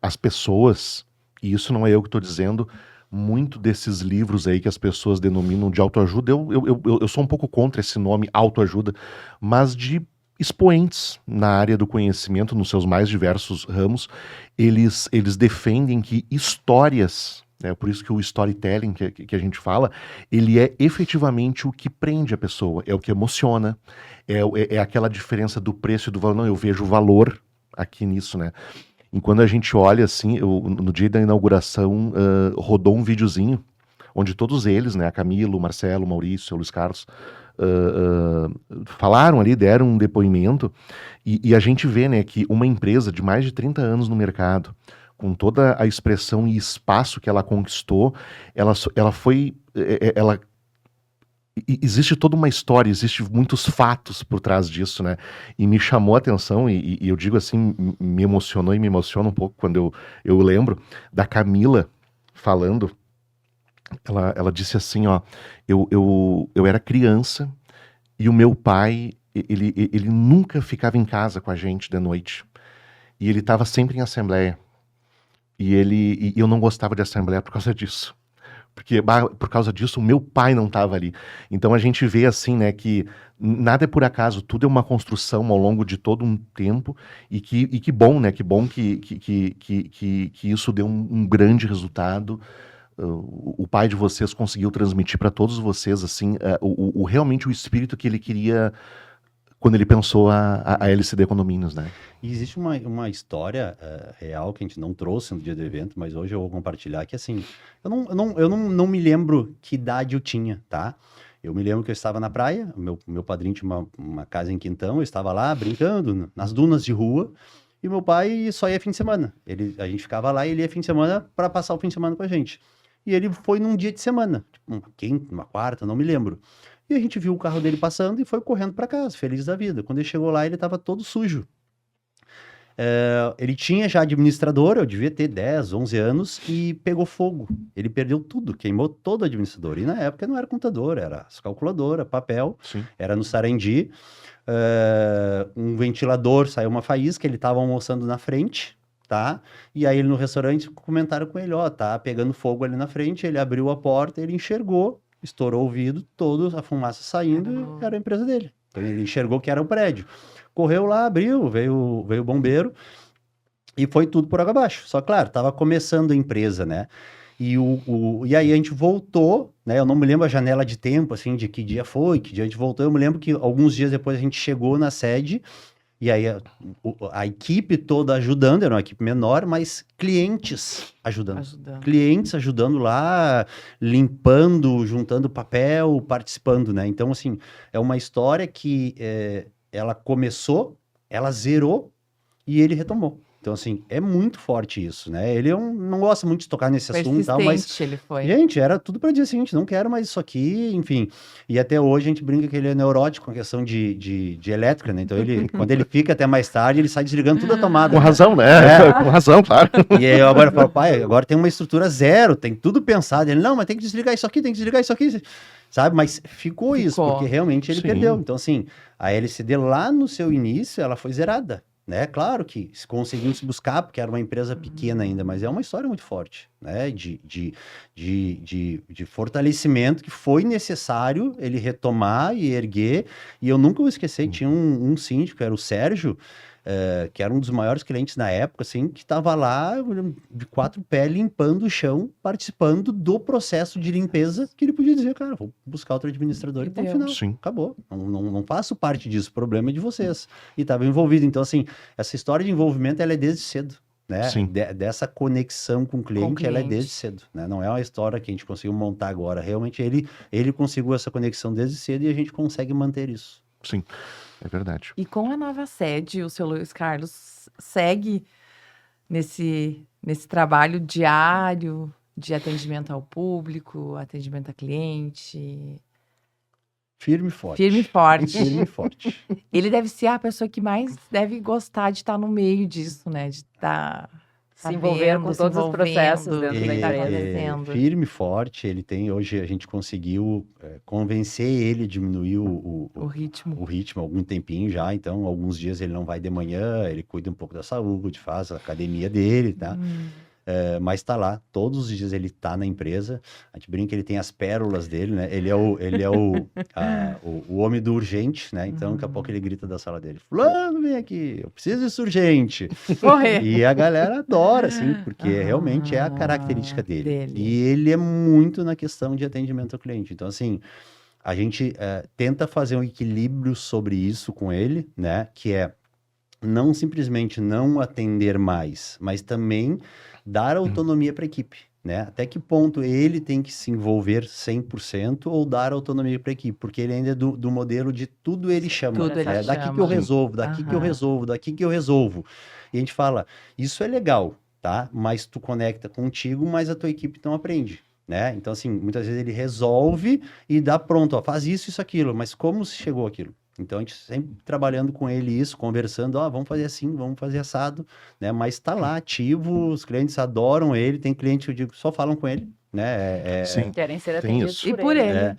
as pessoas, e isso não é eu que estou dizendo, muito desses livros aí que as pessoas denominam de autoajuda, eu sou um pouco contra esse nome autoajuda, mas de expoentes na área do conhecimento, nos seus mais diversos ramos, eles defendem que histórias... por isso que o storytelling que a gente fala, ele é efetivamente o que prende a pessoa, é o que emociona, é aquela diferença do preço e do valor. Não, eu vejo valor aqui nisso, né? E quando a gente olha assim, no dia da inauguração, rodou um videozinho, onde todos eles, né, a Camila, o Marcelo, o Maurício, o Luiz Carlos, falaram ali, deram um depoimento, e a gente vê, né, que uma empresa de mais de 30 anos no mercado, com toda a expressão e espaço que ela conquistou, ela foi... existe toda uma história, existe muitos fatos por trás disso, né? E me chamou a atenção, e eu digo assim, me emocionou e me emociona um pouco quando eu lembro da Camila falando. Ela disse assim, ó, eu era criança e o meu pai, ele nunca ficava em casa com a gente de noite. E ele estava sempre em assembleia. E eu não gostava de assembleia por causa disso. Porque por causa disso o meu pai não estava ali. Então a gente vê assim, né, que nada é por acaso, tudo é uma construção ao longo de todo um tempo, e que bom, né, que bom que isso deu um grande resultado. O pai de vocês conseguiu transmitir para todos vocês assim, realmente o espírito que ele queria quando ele pensou a LCD Condomínios, né?
E existe uma história real que a gente não trouxe no dia do evento, mas hoje eu vou compartilhar, que assim, eu não me lembro que idade eu tinha, tá? Eu me lembro que eu estava na praia, meu padrinho tinha uma casa em Quintão, eu estava lá brincando nas dunas de rua, e meu pai só ia fim de semana. A gente ficava lá e ele ia fim de semana para passar o fim de semana com a gente. E ele foi num dia de semana, tipo uma quinta, uma quarta, não me lembro. E a gente viu o carro dele passando e foi correndo para casa, feliz da vida. Quando ele chegou lá, ele estava todo sujo. Ele tinha já administrador, eu devia ter 10, 11 anos, e pegou fogo. Ele perdeu tudo, queimou todo o administrador. E na época não era computador, era calculadora, papel,
Sim.
Era no Sarandi. Um ventilador, saiu uma faísca, ele estava almoçando na frente, tá? E aí ele no restaurante comentaram com ele, tá pegando fogo ali na frente, ele abriu a porta, ele enxergou, estourou o vidro, toda a fumaça saindo, era a empresa dele. Então ele enxergou que era um prédio. Correu lá, abriu, veio o bombeiro e foi tudo por água abaixo. Só, claro, estava começando a empresa, né? E aí a gente voltou, né? Eu não me lembro a janela de tempo, assim, de que dia foi, que dia a gente voltou. Eu me lembro que alguns dias depois a gente chegou na sede e aí a equipe toda ajudando, era uma equipe menor, mas clientes ajudando. Clientes ajudando lá, limpando, juntando papel, participando, né? Então, assim, é uma história que ela começou, ela zerou e ele retomou. Então, assim, é muito forte isso, né? Ele não gosta muito de tocar nesse assunto e tal, mas...
ele foi.
Gente, era tudo para dizer assim, gente, não quero mais isso aqui, enfim. E até hoje a gente brinca que ele é neurótico com a questão de elétrica, né? Então, quando ele fica até mais tarde, ele sai desligando tudo a tomada.
Com razão, né? Com razão, claro.
E aí eu agora falo, pai, agora tem uma estrutura zero, tem tudo pensado. Ele, não, mas tem que desligar isso aqui, tem que desligar isso aqui. Sabe? Mas ficou isso, porque realmente ele perdeu. Então, assim, a LCD lá no seu início, ela foi zerada. Né? Claro que conseguiu se buscar, porque era uma empresa pequena ainda, mas é uma história muito forte, né? De fortalecimento que foi necessário ele retomar e erguer. E eu nunca vou esquecer, tinha um síndico, era o Sérgio, que era um dos maiores clientes na época, assim, que estava lá de 4 pés limpando o chão, participando do processo de limpeza, que ele podia dizer, cara, vou buscar outro administrador e ponto final.
Sim.
Acabou. Não faço parte disso, o problema é de vocês. E estava envolvido. Então, assim, essa história de envolvimento, ela é desde cedo. Né? Dessa conexão com o cliente, ela é desde cedo. Né? Não é uma história que a gente conseguiu montar agora. Realmente, ele conseguiu essa conexão desde cedo e a gente consegue manter isso.
Sim. É verdade.
E com a nova sede, o seu Luiz Carlos segue nesse trabalho diário de atendimento ao público, atendimento a cliente.
Firme e forte.
Firme e forte.
Firme e forte.
Ele deve ser a pessoa que mais deve gostar de estar no meio disso, né? De estar...
Se envolver com todos os processos dentro da
empresa.
Firme e forte, ele tem, hoje a gente conseguiu convencer ele a diminuir o ritmo há algum tempinho já, então alguns dias ele não vai de manhã, ele cuida um pouco da saúde, faz a academia dele, tá? Mas tá lá, todos os dias ele tá na empresa, a gente brinca que ele tem as pérolas dele, né? Ele é o homem do urgente, né? Então daqui a pouco ele grita da sala dele, fulano, vem aqui, eu preciso disso urgente.
Correr.
E a galera adora, assim, porque realmente é a característica dele. E ele é muito na questão de atendimento ao cliente. Então, assim, a gente tenta fazer um equilíbrio sobre isso com ele, né? Que é não simplesmente não atender mais, mas também dar autonomia para a equipe, né? Até que ponto ele tem que se envolver 100% ou dar autonomia para a equipe, porque ele ainda é do modelo de tudo ele chama,
tudo ele chama.
Daqui que eu resolvo, daqui que eu resolvo, daqui que eu resolvo. E a gente fala, isso é legal, tá? Mas tu conecta contigo, mas a tua equipe não aprende. Né? Então, assim, muitas vezes ele resolve e dá pronto, ó, faz isso, aquilo, mas como se chegou aquilo? Então, a gente sempre trabalhando com ele isso, conversando, vamos fazer assim, vamos fazer assado, né? Mas tá lá, ativo, os clientes adoram ele, tem cliente que eu digo, só falam com ele, né?
Sim. Querem ser atendidos
por ele.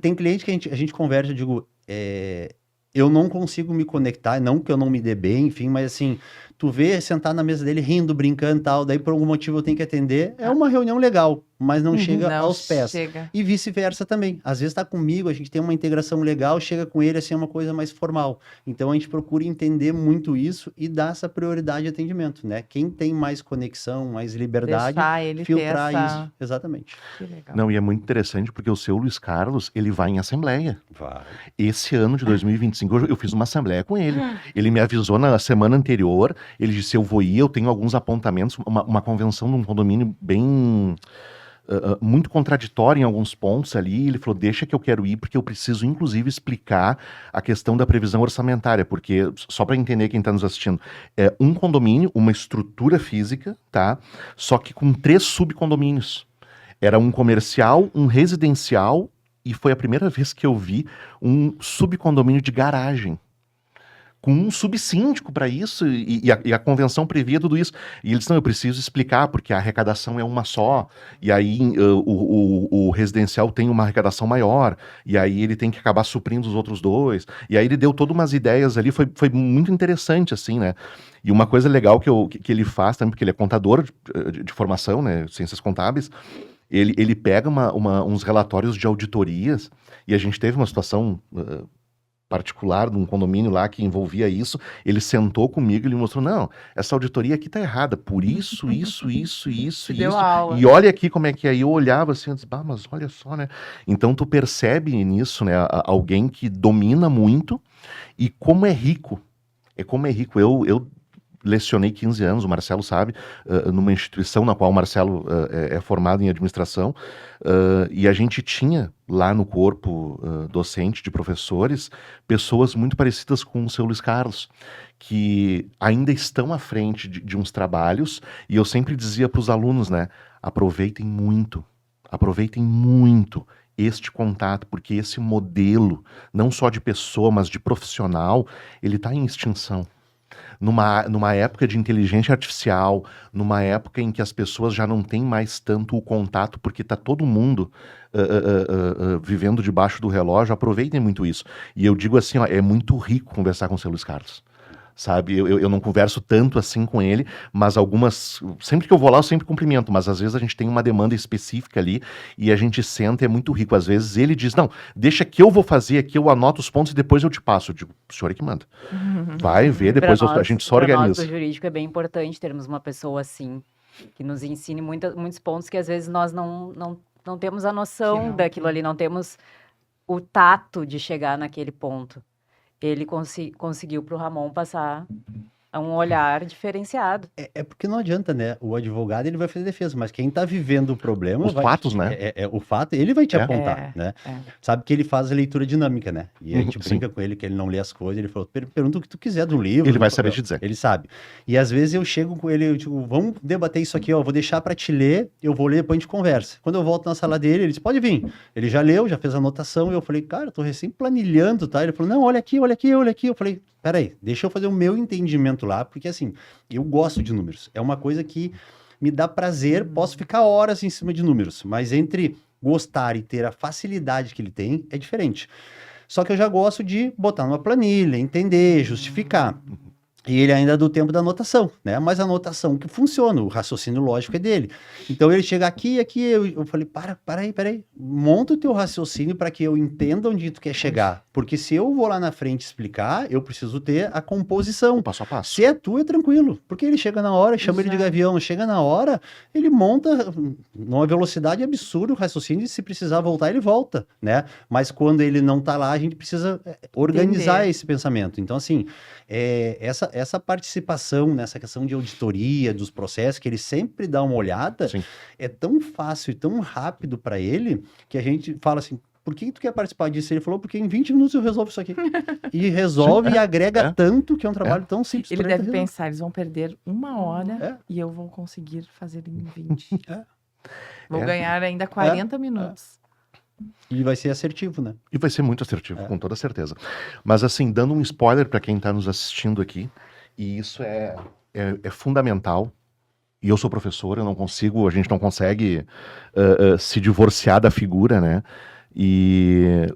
Tem cliente que a gente conversa, eu digo, eu não consigo me conectar, não que eu não me dê bem, enfim, mas assim, tu vê sentar na mesa dele rindo, brincando e tal, daí por algum motivo eu tenho que atender, é uma reunião legal, mas não chega aos pés. E vice-versa também. Às vezes tá comigo, a gente tem uma integração legal, chega com ele, assim, é uma coisa mais formal. Então a gente procura entender muito isso e dar essa prioridade de atendimento, né? Quem tem mais conexão, mais liberdade,
ele
filtrar isso. Exatamente.
Que legal.
Não, e é muito interessante porque o seu Luiz Carlos, ele vai em assembleia.
Vai.
Esse ano de 2025, eu fiz uma assembleia com ele. Ele me avisou na semana anterior, ele disse, eu vou ir, eu tenho alguns apontamentos, uma convenção de um condomínio bem... muito contraditório em alguns pontos ali, ele falou, deixa que eu quero ir, porque eu preciso, inclusive, explicar a questão da previsão orçamentária, porque, só para entender quem está nos assistindo, é um condomínio, uma estrutura física, tá? Só que com 3 subcondomínios. Era um comercial, um residencial, e foi a primeira vez que eu vi um subcondomínio de garagem. Com um subsíndico para isso, e a convenção previa tudo isso. E eles, não, eu preciso explicar, porque a arrecadação é uma só, e aí o residencial tem uma arrecadação maior, e aí ele tem que acabar suprindo os outros 2, e aí ele deu todas umas ideias ali, foi muito interessante, assim, né? E uma coisa legal que ele faz também, porque ele é contador de formação, né, ciências contábeis, ele pega uns relatórios de auditorias, e a gente teve uma situação... particular, de um condomínio lá que envolvia isso, ele sentou comigo e ele mostrou, não, essa auditoria aqui tá errada, por isso,
Te deu aula.
e olha aqui como é que é. E eu olhava assim, eu disse, bah, mas olha só, né? Então tu percebe nisso, né, alguém que domina muito e como é rico. É como é rico. Eu lecionei 15 anos, o Marcelo sabe, numa instituição na qual o Marcelo é formado em administração, e a gente tinha lá no corpo docente de professores pessoas muito parecidas com o seu Luiz Carlos, que ainda estão à frente de uns trabalhos, e eu sempre dizia para os alunos, né, aproveitem muito este contato, porque esse modelo, não só de pessoa, mas de profissional, ele está em extinção. Numa época de inteligência artificial, numa época em que as pessoas já não têm mais tanto o contato, porque está todo mundo vivendo debaixo do relógio, aproveitem muito isso. E eu digo assim, ó, é muito rico conversar com o seu Luiz Carlos. Sabe, eu não converso tanto assim com ele, mas sempre que eu vou lá eu sempre cumprimento, mas às vezes a gente tem uma demanda específica ali e a gente senta, é muito rico. Às vezes ele diz, não, deixa que eu vou fazer aqui, eu anoto os pontos e depois eu te passo. Eu digo, o senhor é que manda. Vai ver, depois a gente só
Para nós
organiza.
do jurídico é bem importante termos uma pessoa assim, que nos ensine muitos pontos que às vezes nós não temos a noção daquilo ali, não temos o tato de chegar naquele ponto. Ele conseguiu para o Ramon passar um olhar diferenciado.
É porque não adianta, né? O advogado, ele vai fazer defesa, mas quem tá vivendo o problema...
Os fatos, né?
O fato, ele vai te
É.
apontar, né? Sabe que ele faz a leitura dinâmica, né? E a gente
Sim.
brinca com ele que ele não lê as coisas, ele falou, pergunta o que tu quiser do livro.
Ele vai saber te dizer.
Ele sabe. E às vezes eu chego com ele, eu digo, vamos debater isso aqui, ó, vou deixar pra te ler, eu vou ler, depois a gente conversa. Quando eu volto na sala dele, ele disse, pode vir. Ele já leu, já fez a anotação, e eu falei, cara, eu tô recém planilhando, tá? Ele falou, não, olha aqui, olha aqui, olha aqui. Eu falei, peraí, deixa eu fazer o meu entendimento lá, porque assim, eu gosto de números. É uma coisa que me dá prazer, posso ficar horas em cima de números, mas entre gostar e ter a facilidade que ele tem, é diferente. Só que eu já gosto de botar numa planilha, entender, justificar. E ele ainda é do tempo da anotação, né? Mas a anotação que funciona, o raciocínio lógico é dele. Então ele chega aqui, eu falei, peraí, monta o teu raciocínio para que eu entenda onde tu quer chegar. Porque se eu vou lá na frente explicar, eu preciso ter a composição.
Passo a passo.
Se é tu, é tranquilo. Porque ele chega na hora, chama ele de gavião, chega na hora, ele monta numa velocidade absurda o raciocínio e se precisar voltar, ele volta, né? Mas quando ele não tá lá, a gente precisa organizar esse pensamento. Então, assim, essa participação nessa questão de auditoria, dos processos, que ele sempre dá uma olhada,
Sim.
é tão fácil e tão rápido para ele, que a gente fala assim, por que tu quer participar disso? Ele falou, porque em 20 minutos eu resolvo isso aqui. E resolve e agrega tanto, que é um trabalho tão simples.
Ele
pra
deve
fazer.
pensar, eles vão perder 1 hora e eu vou conseguir fazer em 20. Vou ganhar ainda 40 minutos.
E vai ser assertivo, né?
E vai ser muito assertivo, com toda certeza. Mas assim, dando um spoiler para quem está nos assistindo aqui, e isso é fundamental, e eu sou professor, a gente não consegue se divorciar da figura, né? E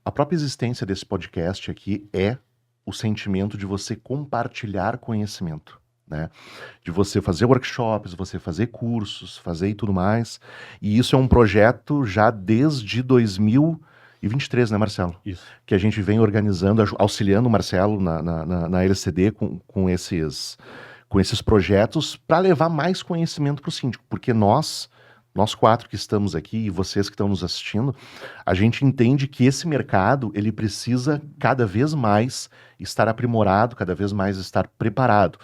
a própria existência desse podcast aqui é o sentimento de você compartilhar conhecimento, né? De você fazer workshops, você fazer cursos, fazer e tudo mais. E isso é um projeto já desde 2023, né, Marcelo?
Isso.
Que a gente vem organizando, auxiliando o Marcelo na LCD com esses projetos para levar mais conhecimento para o síndico. Porque nós 4 que estamos aqui e vocês que estão nos assistindo, a gente entende que esse mercado, ele precisa cada vez mais estar aprimorado, cada vez mais estar preparado.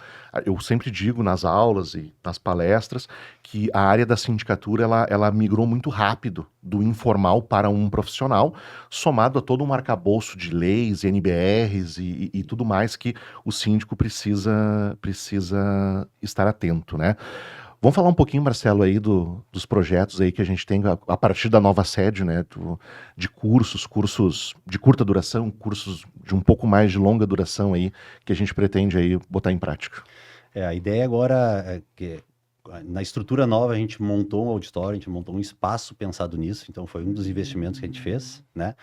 Eu sempre digo nas aulas e nas palestras que a área da sindicatura, ela migrou muito rápido do informal para um profissional, somado a todo um arcabouço de leis, NBRs e tudo mais que o síndico precisa estar atento, né? Vamos falar um pouquinho, Marcelo, aí dos projetos aí que a gente tem a partir da nova sede, né? De cursos de curta duração, cursos de um pouco mais de longa duração aí, que a gente pretende aí botar em prática.
A ideia agora é que na estrutura nova a gente montou um auditório, a gente montou um espaço pensado nisso, então foi um dos investimentos que a gente fez, né?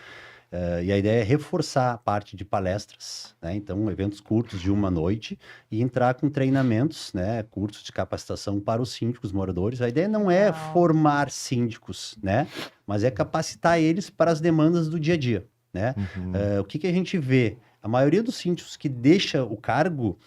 E a ideia é reforçar a parte de palestras, né? Então, eventos curtos de 1 noite e entrar com treinamentos, né? Cursos de capacitação para os síndicos moradores. A ideia não é formar síndicos, né? Mas é capacitar eles para as demandas do dia a dia. né?
Uhum.
O que a gente vê? A maioria dos síndicos que deixa o cargo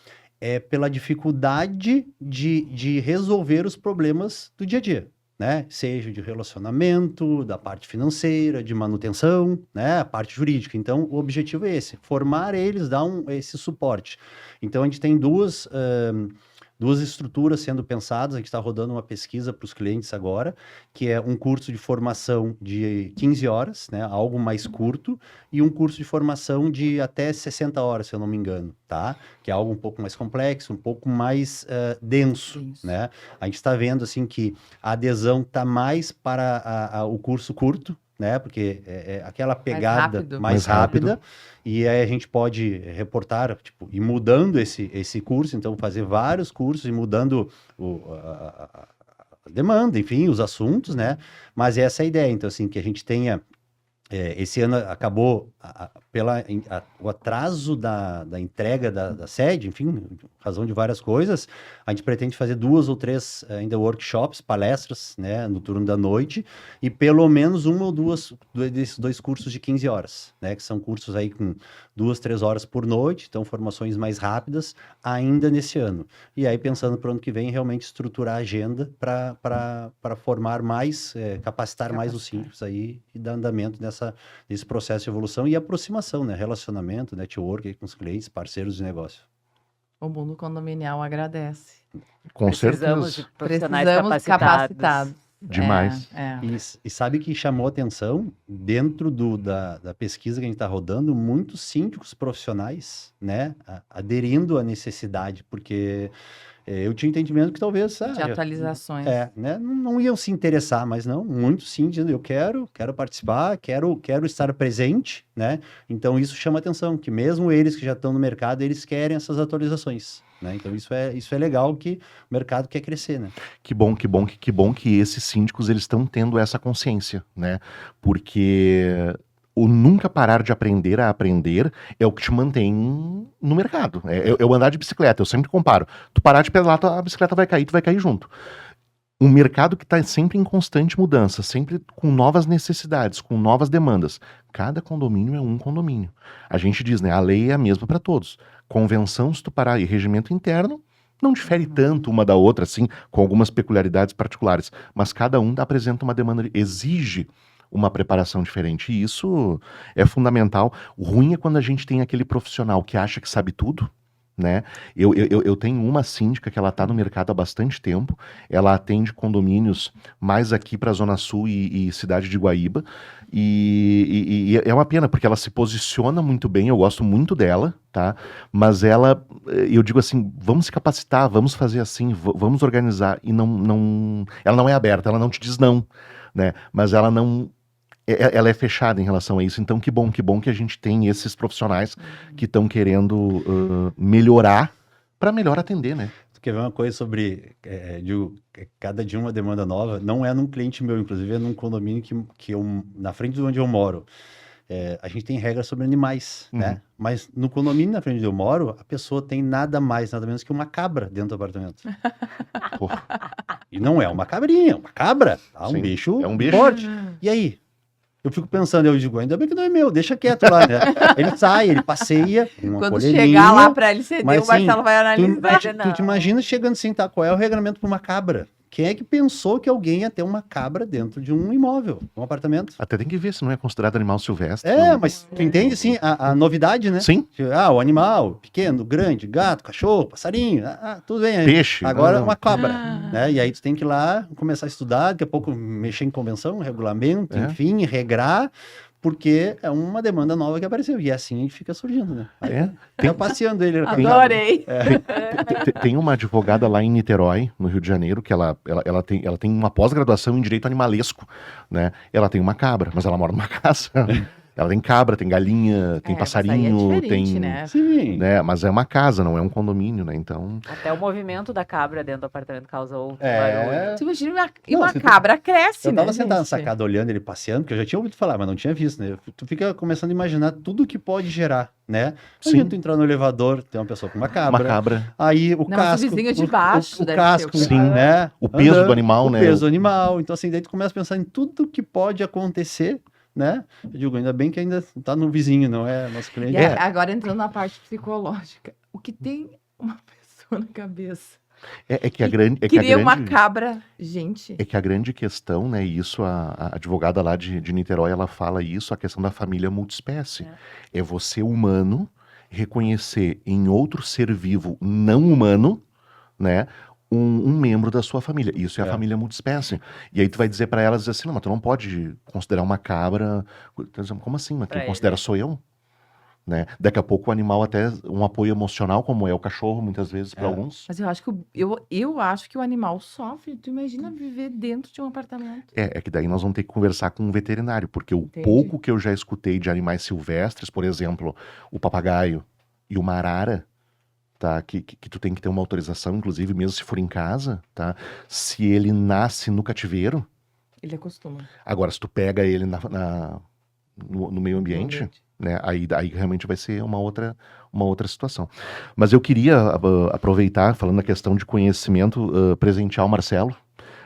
é pela dificuldade de resolver os problemas do dia a dia, né? Seja de relacionamento, da parte financeira, de manutenção, né? A parte jurídica. Então, o objetivo é esse, formar eles, dar esse suporte. Então, a gente tem duas estruturas sendo pensadas, a gente está rodando uma pesquisa para os clientes agora, que é um curso de formação de 15 horas, né, algo mais curto, e um curso de formação de até 60 horas, se eu não me engano, tá? Que é algo um pouco mais complexo, um pouco mais denso,
Isso.
né? A gente está vendo, assim, que a adesão está mais para o curso curto, né? Porque é aquela pegada
rápido.
mais
Mais rápido.
rápida, e aí a gente pode reportar, tipo, ir mudando esse curso, então fazer vários cursos e mudando a demanda, enfim, os assuntos, né? Mas essa é a ideia, então, assim, que a gente tenha. Esse ano acabou o atraso da entrega da sede, enfim, razão de várias coisas. A gente pretende fazer 2 ou 3 ainda workshops, palestras, né, no turno da noite, e pelo menos 1 ou 2 desses 2 cursos de 15 horas, né, que são cursos aí com 2, 3 horas por noite, então formações mais rápidas ainda nesse ano. E aí, pensando para o ano que vem, realmente estruturar a agenda para formar mais, capacitar mais os síndicos aí e dar andamento nesse processo de evolução e aproximação, né? Relacionamento, network aí com os clientes, parceiros de negócio.
O mundo condominial agradece.
Com
Precisamos
certeza.
de profissionais
Precisamos
capacitados.
capacitados.
Demais.
É.
E sabe que chamou atenção, dentro da pesquisa que a gente está rodando, muitos síndicos profissionais, né, aderindo à necessidade, porque eu tinha entendimento que talvez...
De atualizações.
Né, não iam se interessar, mas não, muitos sim, dizendo, eu quero participar, quero estar presente, né, então isso chama atenção, que mesmo eles que já estão no mercado, eles querem essas atualizações, né, então isso é legal, que o mercado quer crescer, né.
Que bom que esses síndicos eles estão tendo essa consciência, né? Porque o nunca parar de aprender a aprender é o que te mantém no mercado. É o andar de bicicleta, eu sempre comparo. Tu parar de pedalar, a bicicleta vai cair, tu vai cair junto. Um mercado que está sempre em constante mudança, sempre com novas necessidades, com novas demandas. Cada condomínio é um condomínio. A gente diz, né? A lei é a mesma para todos. Convenção, se tu parar, e regimento interno não difere tanto uma da outra, assim, com algumas peculiaridades particulares. Mas cada um apresenta uma demanda, exige uma preparação diferente. E isso é fundamental. O ruim é quando a gente tem aquele profissional que acha que sabe tudo, né? Eu tenho uma síndica que ela está no mercado há bastante tempo, ela atende condomínios mais aqui para a Zona Sul e cidade de Guaíba, e é uma pena, porque ela se posiciona muito bem, eu gosto muito dela, tá? Mas ela, eu digo assim, vamos se capacitar, vamos fazer assim, vamos organizar, e ela não é aberta, ela não te diz não, né? Mas ela é fechada em relação a isso. Então, que bom que a gente tem esses profissionais que estão querendo melhorar para melhor atender, né?
Tu quer ver uma coisa sobre cada dia uma demanda nova? Não é num cliente meu, inclusive é num condomínio que eu, na frente de onde eu moro. A gente tem regras sobre animais, né? Mas no condomínio na frente de onde eu moro, a pessoa tem nada mais, nada menos que uma cabra dentro do apartamento. E não é uma cabrinha, é uma cabra. Tá? Um bicho forte. E aí? Eu fico pensando, eu digo, ainda bem que não é meu, deixa quieto lá, né? Ele sai, ele passeia, uma
Quando
colherinha,
chegar lá para ele ceder,
mas,
o Marcelo vai analisar.
Tu te imagina chegando assim, tá? Qual é o regulamento para uma cabra? Quem é que pensou que alguém ia ter uma cabra dentro de um imóvel, um apartamento?
Até tem que ver se não é considerado animal silvestre.
Mas tu entende, assim, a novidade, né?
Sim.
O animal, pequeno, grande, gato, cachorro, passarinho, tudo bem. Aí.
Peixe.
Agora uma cabra, né? E aí tu tem que ir lá, começar a estudar, daqui a pouco mexer em convenção, regulamento, enfim, regrar, porque é uma demanda nova que apareceu. E assim a gente fica surgindo, né? Aí, fica passeando ele.
Adorei!
Tem uma advogada lá em Niterói, no Rio de Janeiro, que ela tem uma pós-graduação em direito animalesco, né? Ela tem uma cabra, mas ela mora numa casa. Ela tem cabra, tem galinha, tem passarinho, tem...
né?
Sim.
Né? Mas é uma casa, não é um condomínio, né? Então...
Até o movimento da cabra dentro do apartamento causou barulho.
Você imagina, uma cabra cresce,
Eu
né,
tava sentado na
gente?
sacada olhando ele passeando, porque eu já tinha ouvido falar, mas não tinha visto, né? Tu fica começando a imaginar tudo que pode gerar, né? Imagina tu entrar no elevador, tem uma pessoa com uma cabra.
Uma cabra.
Aí o casco...
o vizinho de baixo
o
deve
casco,
ser o
Sim.
né?
O peso do animal,
o
né?
peso do animal. Então, assim, daí tu começa a pensar em tudo que pode acontecer, né? Eu digo, ainda bem que ainda tá no vizinho, não é nosso cliente.
E agora entrando na parte psicológica. O que tem uma pessoa na cabeça?
É que a grande...
Queria uma cabra, gente.
É que a grande questão, né, e isso a advogada lá de Niterói, ela fala isso, a questão da família multiespécie. É você humano reconhecer em outro ser vivo não humano, né, um membro da sua família. Isso é a família multiespécie. E aí tu vai dizer pra elas assim, não, mas tu não pode considerar uma cabra... Como assim? Mas quem considera sou eu? Né? Daqui a pouco o animal até um apoio emocional, como é o cachorro, muitas vezes, para alguns.
Mas eu acho que eu acho que o animal sofre. Tu imagina viver dentro de um apartamento.
É que daí nós vamos ter que conversar com um veterinário, porque o pouco que eu já escutei de animais silvestres, por exemplo, o papagaio e uma arara, tá? Que tu tem que ter uma autorização, inclusive, mesmo se for em casa, tá? Se ele nasce no cativeiro.
Ele acostuma.
Agora, se tu pega ele no meio ambiente, né? Aí realmente vai ser uma outra situação. Mas eu queria aproveitar, falando na questão de conhecimento, presentear o Marcelo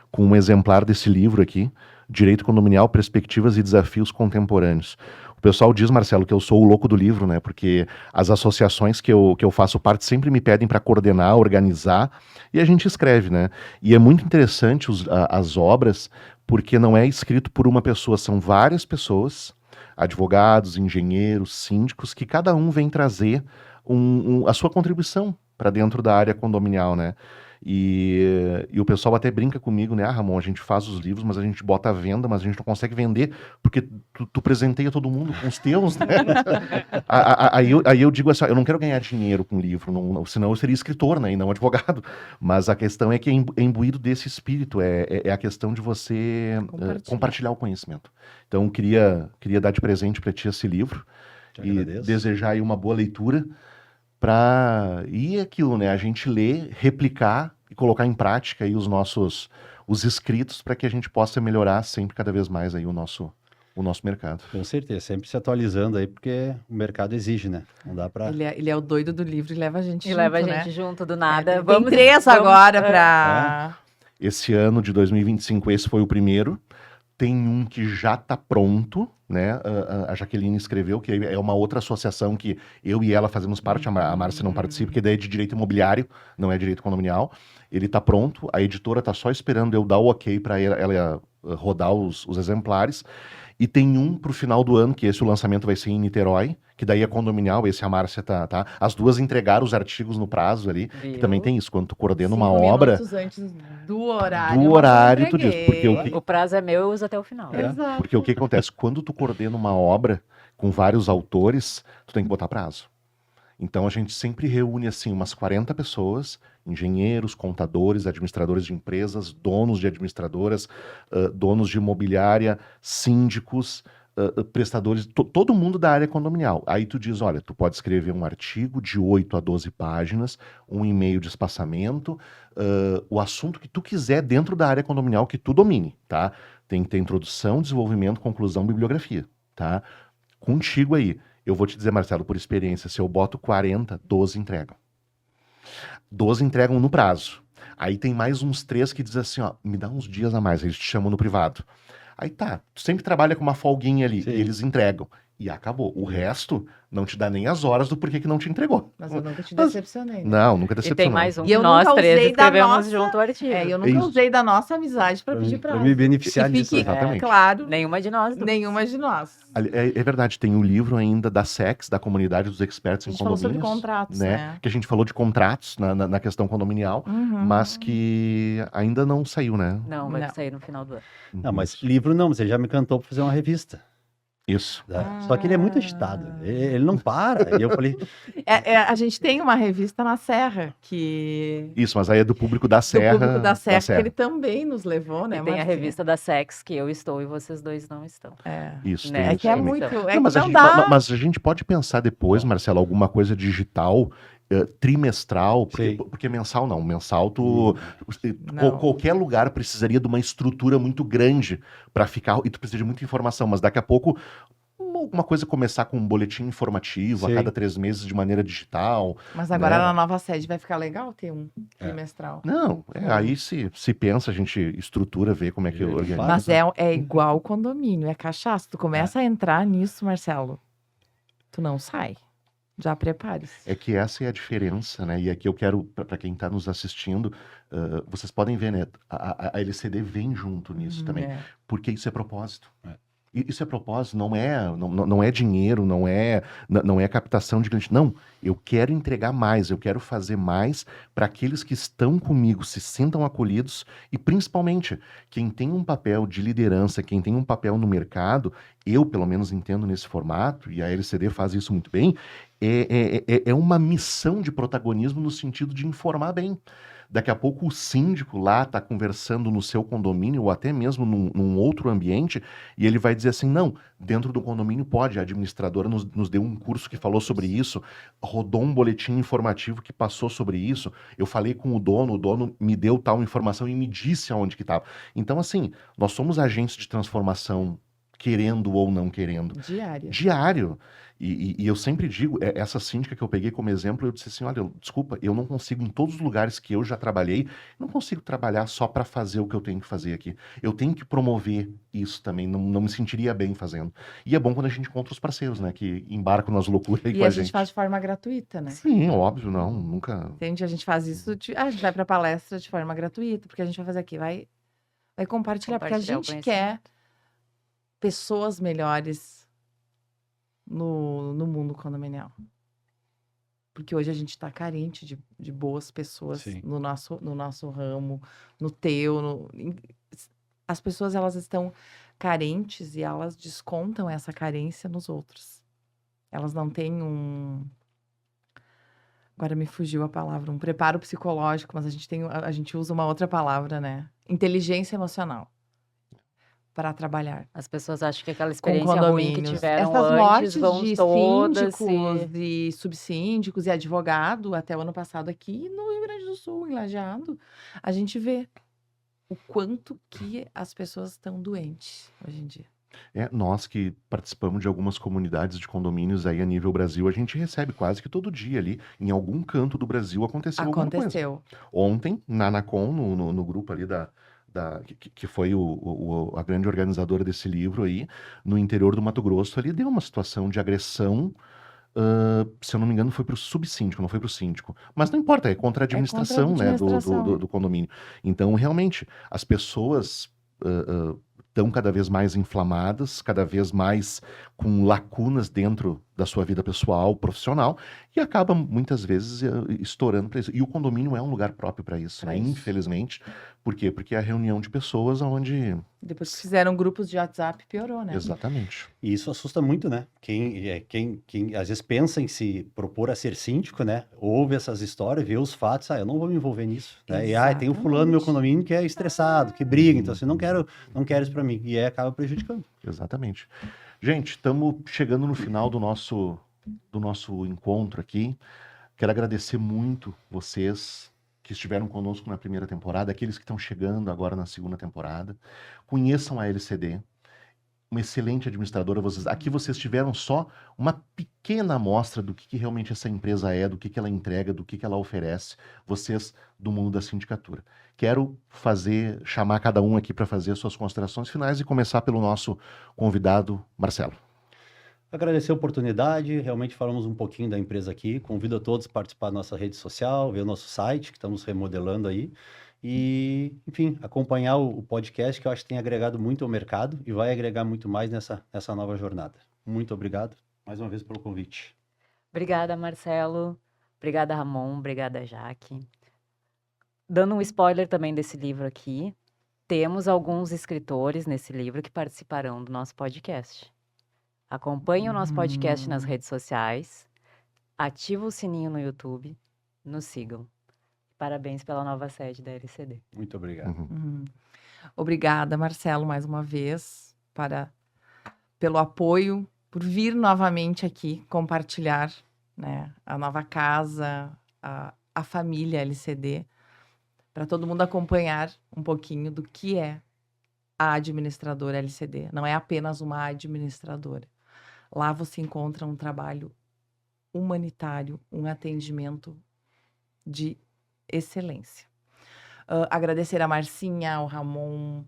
com um exemplar desse livro aqui, Direito Condominial, Perspectivas e Desafios Contemporâneos. O pessoal diz, Marcelo, que eu sou o louco do livro, né? Porque as associações que eu faço parte sempre me pedem para coordenar, organizar, e a gente escreve, né? E é muito interessante as obras, porque não é escrito por uma pessoa, são várias pessoas, advogados, engenheiros, síndicos, que cada um vem trazer a sua contribuição para dentro da área condominial, né? E o pessoal até brinca comigo, né? Ah, Ramon, a gente faz os livros, mas a gente bota à venda, mas a gente não consegue vender, porque tu presenteia todo mundo com os teus, né? aí eu digo assim, eu não quero ganhar dinheiro com livro, senão eu seria escritor, né? E não advogado. Mas a questão é que é imbuído desse espírito, é a questão de você compartilhar o conhecimento. Então, queria dar de presente para ti esse livro e desejar aí uma boa leitura e aquilo, né? A gente ler, replicar e colocar em prática aí os escritos para que a gente possa melhorar sempre cada vez mais aí o nosso mercado.
Com certeza, sempre se atualizando aí, porque o mercado exige, né? Não dá para...
Ele é o doido do livro e leva a gente junto,
leva a
né?
gente junto do nada.
Tem 3 agora para...
Esse ano de 2025, esse foi o primeiro. Tem um que já está pronto, né? A Jaqueline escreveu, que é uma outra associação que eu e ela fazemos parte, a Márcia não participa, porque daí é de direito imobiliário, não é direito condominial. Ele está pronto, a editora está só esperando eu dar o ok para ela rodar os exemplares. E tem um para o final do ano, que esse o lançamento vai ser em Niterói, que daí é condominial, esse a Márcia tá. As duas entregaram os artigos no prazo ali, que também tem isso, quando tu coordena uma obra...
5 minutos antes do horário.
Tu diz, porque
o prazo é meu, eu uso até o final.
Exato.
Porque o que acontece? Quando tu coordena uma obra com vários autores, tu tem que botar prazo. Então a gente sempre reúne assim umas 40 pessoas, engenheiros, contadores, administradores de empresas, donos de administradoras, donos de imobiliária, síndicos, prestadores, todo mundo da área condominial. Aí tu diz, olha, tu pode escrever um artigo de 8 a 12 páginas, 1 e-mail de espaçamento, o assunto que tu quiser dentro da área condominial que tu domine, tá? Tem que ter introdução, desenvolvimento, conclusão, bibliografia, tá? Contigo aí. Eu vou te dizer, Marcelo, por experiência, se eu boto 40, 12 entregam. 12 entregam no prazo. Aí tem mais uns 3 que dizem assim, ó, me dá uns dias a mais, eles te chamam no privado. Aí tá, tu sempre trabalha com uma folguinha ali, e eles entregam. E acabou. O resto não te dá nem as horas do porquê que não te entregou.
Mas eu nunca te decepcionei. Né?
Não, nunca decepcionei.
E tem mais um
e eu
nós
nunca
3
usei
escrevemos junto o artigo.
Eu nunca usei da nossa amizade para pedir prazo.
Para me beneficiar disso.
Exatamente.
Claro.
Nenhuma de nós.
Nenhuma de nós.
É verdade, tem um livro ainda da SEX, da Comunidade dos Expertos em Condomínios.
A gente falou sobre contratos, né?
Que a gente falou de contratos na questão condominial, mas que ainda não saiu, né?
Não, vai sair no final do ano.
Não, mas livro não, você já me cantou para fazer uma revista.
Isso.
Só que ele é muito agitado, ele não para. E eu falei...
A gente tem uma revista na Serra, que...
Isso, mas aí é do público da Serra.
Do público da Serra, que ele também nos levou, né?
E tem a revista da Sex, que eu estou e vocês dois não estão.
Isso,
né?
É que é muito...
Mas a gente pode pensar depois, Marcelo, alguma coisa digital... trimestral, porque mensal não. Mensal, qualquer lugar precisaria de uma estrutura muito grande para ficar, e tu precisa de muita informação, mas daqui a pouco alguma coisa começar com um boletim informativo a
Sim.
cada 3 meses de maneira digital.
Mas agora
Né?
na nova sede vai ficar legal ter um trimestral.
Não, aí se pensa, a gente estrutura, vê como é que
Ele
organiza.
faz.
Mas é igual condomínio, é cachaça. Tu começa a entrar nisso, Marcelo, tu não sai. Já prepare-se.
É que essa é a diferença, né? E aqui eu quero, para quem está nos assistindo, vocês podem ver, né? A LCD vem junto nisso também,
É.
porque isso é propósito.
É.
Isso é propósito, não é dinheiro, não é captação de cliente. Não, eu quero entregar mais, eu quero fazer mais para aqueles que estão comigo se sintam acolhidos e, principalmente, quem tem um papel de liderança, quem tem um papel no mercado, eu, pelo menos, entendo nesse formato, e a LCD faz isso muito bem, é uma missão de protagonismo no sentido de informar bem. Daqui a pouco o síndico lá está conversando no seu condomínio ou até mesmo num outro ambiente e ele vai dizer assim, não, dentro do condomínio pode, a administradora nos deu um curso que falou sobre isso, rodou um boletim informativo que passou sobre isso, eu falei com o dono me deu tal informação e me disse aonde que estava. Então, assim, nós somos agentes de transformação querendo ou não querendo.
Diária.
Diário. E eu sempre digo, essa síndica que eu peguei como exemplo, eu disse assim, olha, desculpa, eu não consigo, em todos os lugares que eu já trabalhei, não consigo trabalhar só para fazer o que eu tenho que fazer aqui. Eu tenho que promover isso também, não me sentiria bem fazendo. E é bom quando a gente encontra os parceiros, né, que embarcam nas loucuras aí
E
com
a
a
gente faz de forma gratuita, né?
Sim, óbvio, não, nunca...
Entende? A gente faz isso, a gente vai pra palestra de forma gratuita, porque a gente vai fazer aqui, vai compartilhar, porque a
Compartilhar o
gente quer
conhecimento.
pessoas melhores no mundo condominial. Porque hoje a gente está carente de boas pessoas
Sim.
no nosso ramo, no teu. As pessoas, elas estão carentes e elas descontam essa carência nos outros. Elas não têm Agora me fugiu a palavra, um preparo psicológico, mas a gente usa uma outra palavra, né? Inteligência emocional para trabalhar
As pessoas acham que aquela
com
experiência ruim que
condomínios.
tiveram
Essas
antes
mortes
vão
de
todas
síndicos e subsíndicos e advogado até o ano passado aqui no Rio Grande do Sul, em Lajeado, a gente vê o quanto que as pessoas estão doentes hoje em dia.
Nós que participamos de algumas comunidades de condomínios aí a nível Brasil, a gente recebe quase que todo dia ali, em algum canto do Brasil, aconteceu alguma coisa.
Aconteceu.
Ontem, na Anacom, no grupo ali que foi a grande organizadora desse livro aí, no interior do Mato Grosso, ali deu uma situação de agressão, se eu não me engano, foi para o subsíndico, não foi para o síndico. Mas não importa, é contra a administração, né, do condomínio. Então, realmente, as pessoas estão cada vez mais inflamadas, cada vez mais com lacunas dentro da sua vida pessoal, profissional, e acaba muitas vezes estourando para isso. E o condomínio é um lugar próprio para isso,
Pra
né?
isso.
Infelizmente. Por quê? Porque é a reunião de pessoas onde...
Depois que fizeram grupos de WhatsApp, piorou, né?
Exatamente.
E isso assusta muito, né? Quem às vezes pensa em se propor a ser síndico, né? Ouve essas histórias, vê os fatos, eu não vou me envolver nisso. Né? E tem um fulano no meu condomínio que é estressado, que briga, então assim, não quero isso para mim. E aí acaba prejudicando.
Exatamente. Gente, estamos chegando no final do nosso encontro aqui. Quero agradecer muito vocês que estiveram conosco na primeira temporada, aqueles que estão chegando agora na segunda temporada. Conheçam a LCD, uma excelente administradora. Aqui vocês tiveram só uma pequena amostra do que realmente essa empresa é, do que ela entrega, do que ela oferece, vocês do mundo da sindicatura. Quero chamar cada um aqui para fazer suas considerações finais e começar pelo nosso convidado, Marcelo.
Agradecer a oportunidade, realmente falamos um pouquinho da empresa aqui, convido a todos a participar da nossa rede social, ver o nosso site, que estamos remodelando aí, e, enfim, acompanhar o podcast, que eu acho que tem agregado muito ao mercado e vai agregar muito mais nessa nova jornada. Muito obrigado, mais uma vez, pelo convite.
Obrigada, Marcelo. Obrigada, Ramon. Obrigada, Jaque. Dando um spoiler também desse livro aqui, temos alguns escritores nesse livro que participarão do nosso podcast. Acompanhe o nosso podcast nas redes sociais, ativa o sininho no YouTube, nos sigam. Parabéns pela nova sede da LCD.
Muito obrigado.
Obrigada, Marcelo, mais uma vez, pelo apoio, por vir novamente aqui compartilhar, né, a nova casa, a família LCD, para todo mundo acompanhar um pouquinho do que é a administradora LCD. Não é apenas uma administradora. Lá você encontra um trabalho humanitário, um atendimento de excelência. Agradecer a Marcinha, ao Ramon,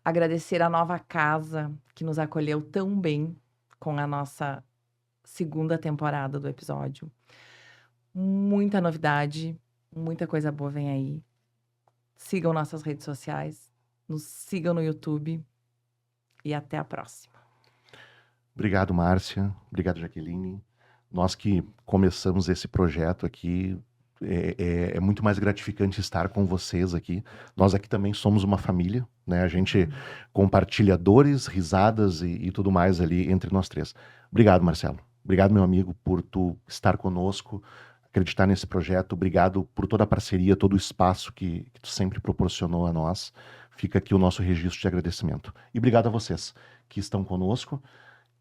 agradecer a nova casa que nos acolheu tão bem com a nossa segunda temporada do episódio. Muita novidade, muita coisa boa vem aí. Sigam nossas redes sociais, nos sigam no YouTube e até a próxima.
Obrigado, Márcia. Obrigado, Jaqueline. Nós que começamos esse projeto aqui, é muito mais gratificante estar com vocês aqui. Nós aqui também somos uma família, né? A gente compartilha dores, risadas e tudo mais ali entre nós três. Obrigado, Marcelo. Obrigado, meu amigo, por tu estar conosco, acreditar nesse projeto. Obrigado por toda a parceria, todo o espaço que tu sempre proporcionou a nós. Fica aqui o nosso registro de agradecimento. E obrigado a vocês que estão conosco.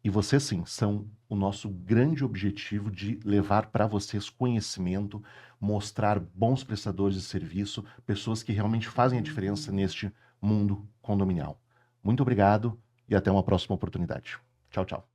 E vocês, sim, são o nosso grande objetivo de levar para vocês conhecimento, mostrar bons prestadores de serviço, pessoas que realmente fazem a diferença neste mundo condominial. Muito obrigado e até uma próxima oportunidade. Tchau, tchau.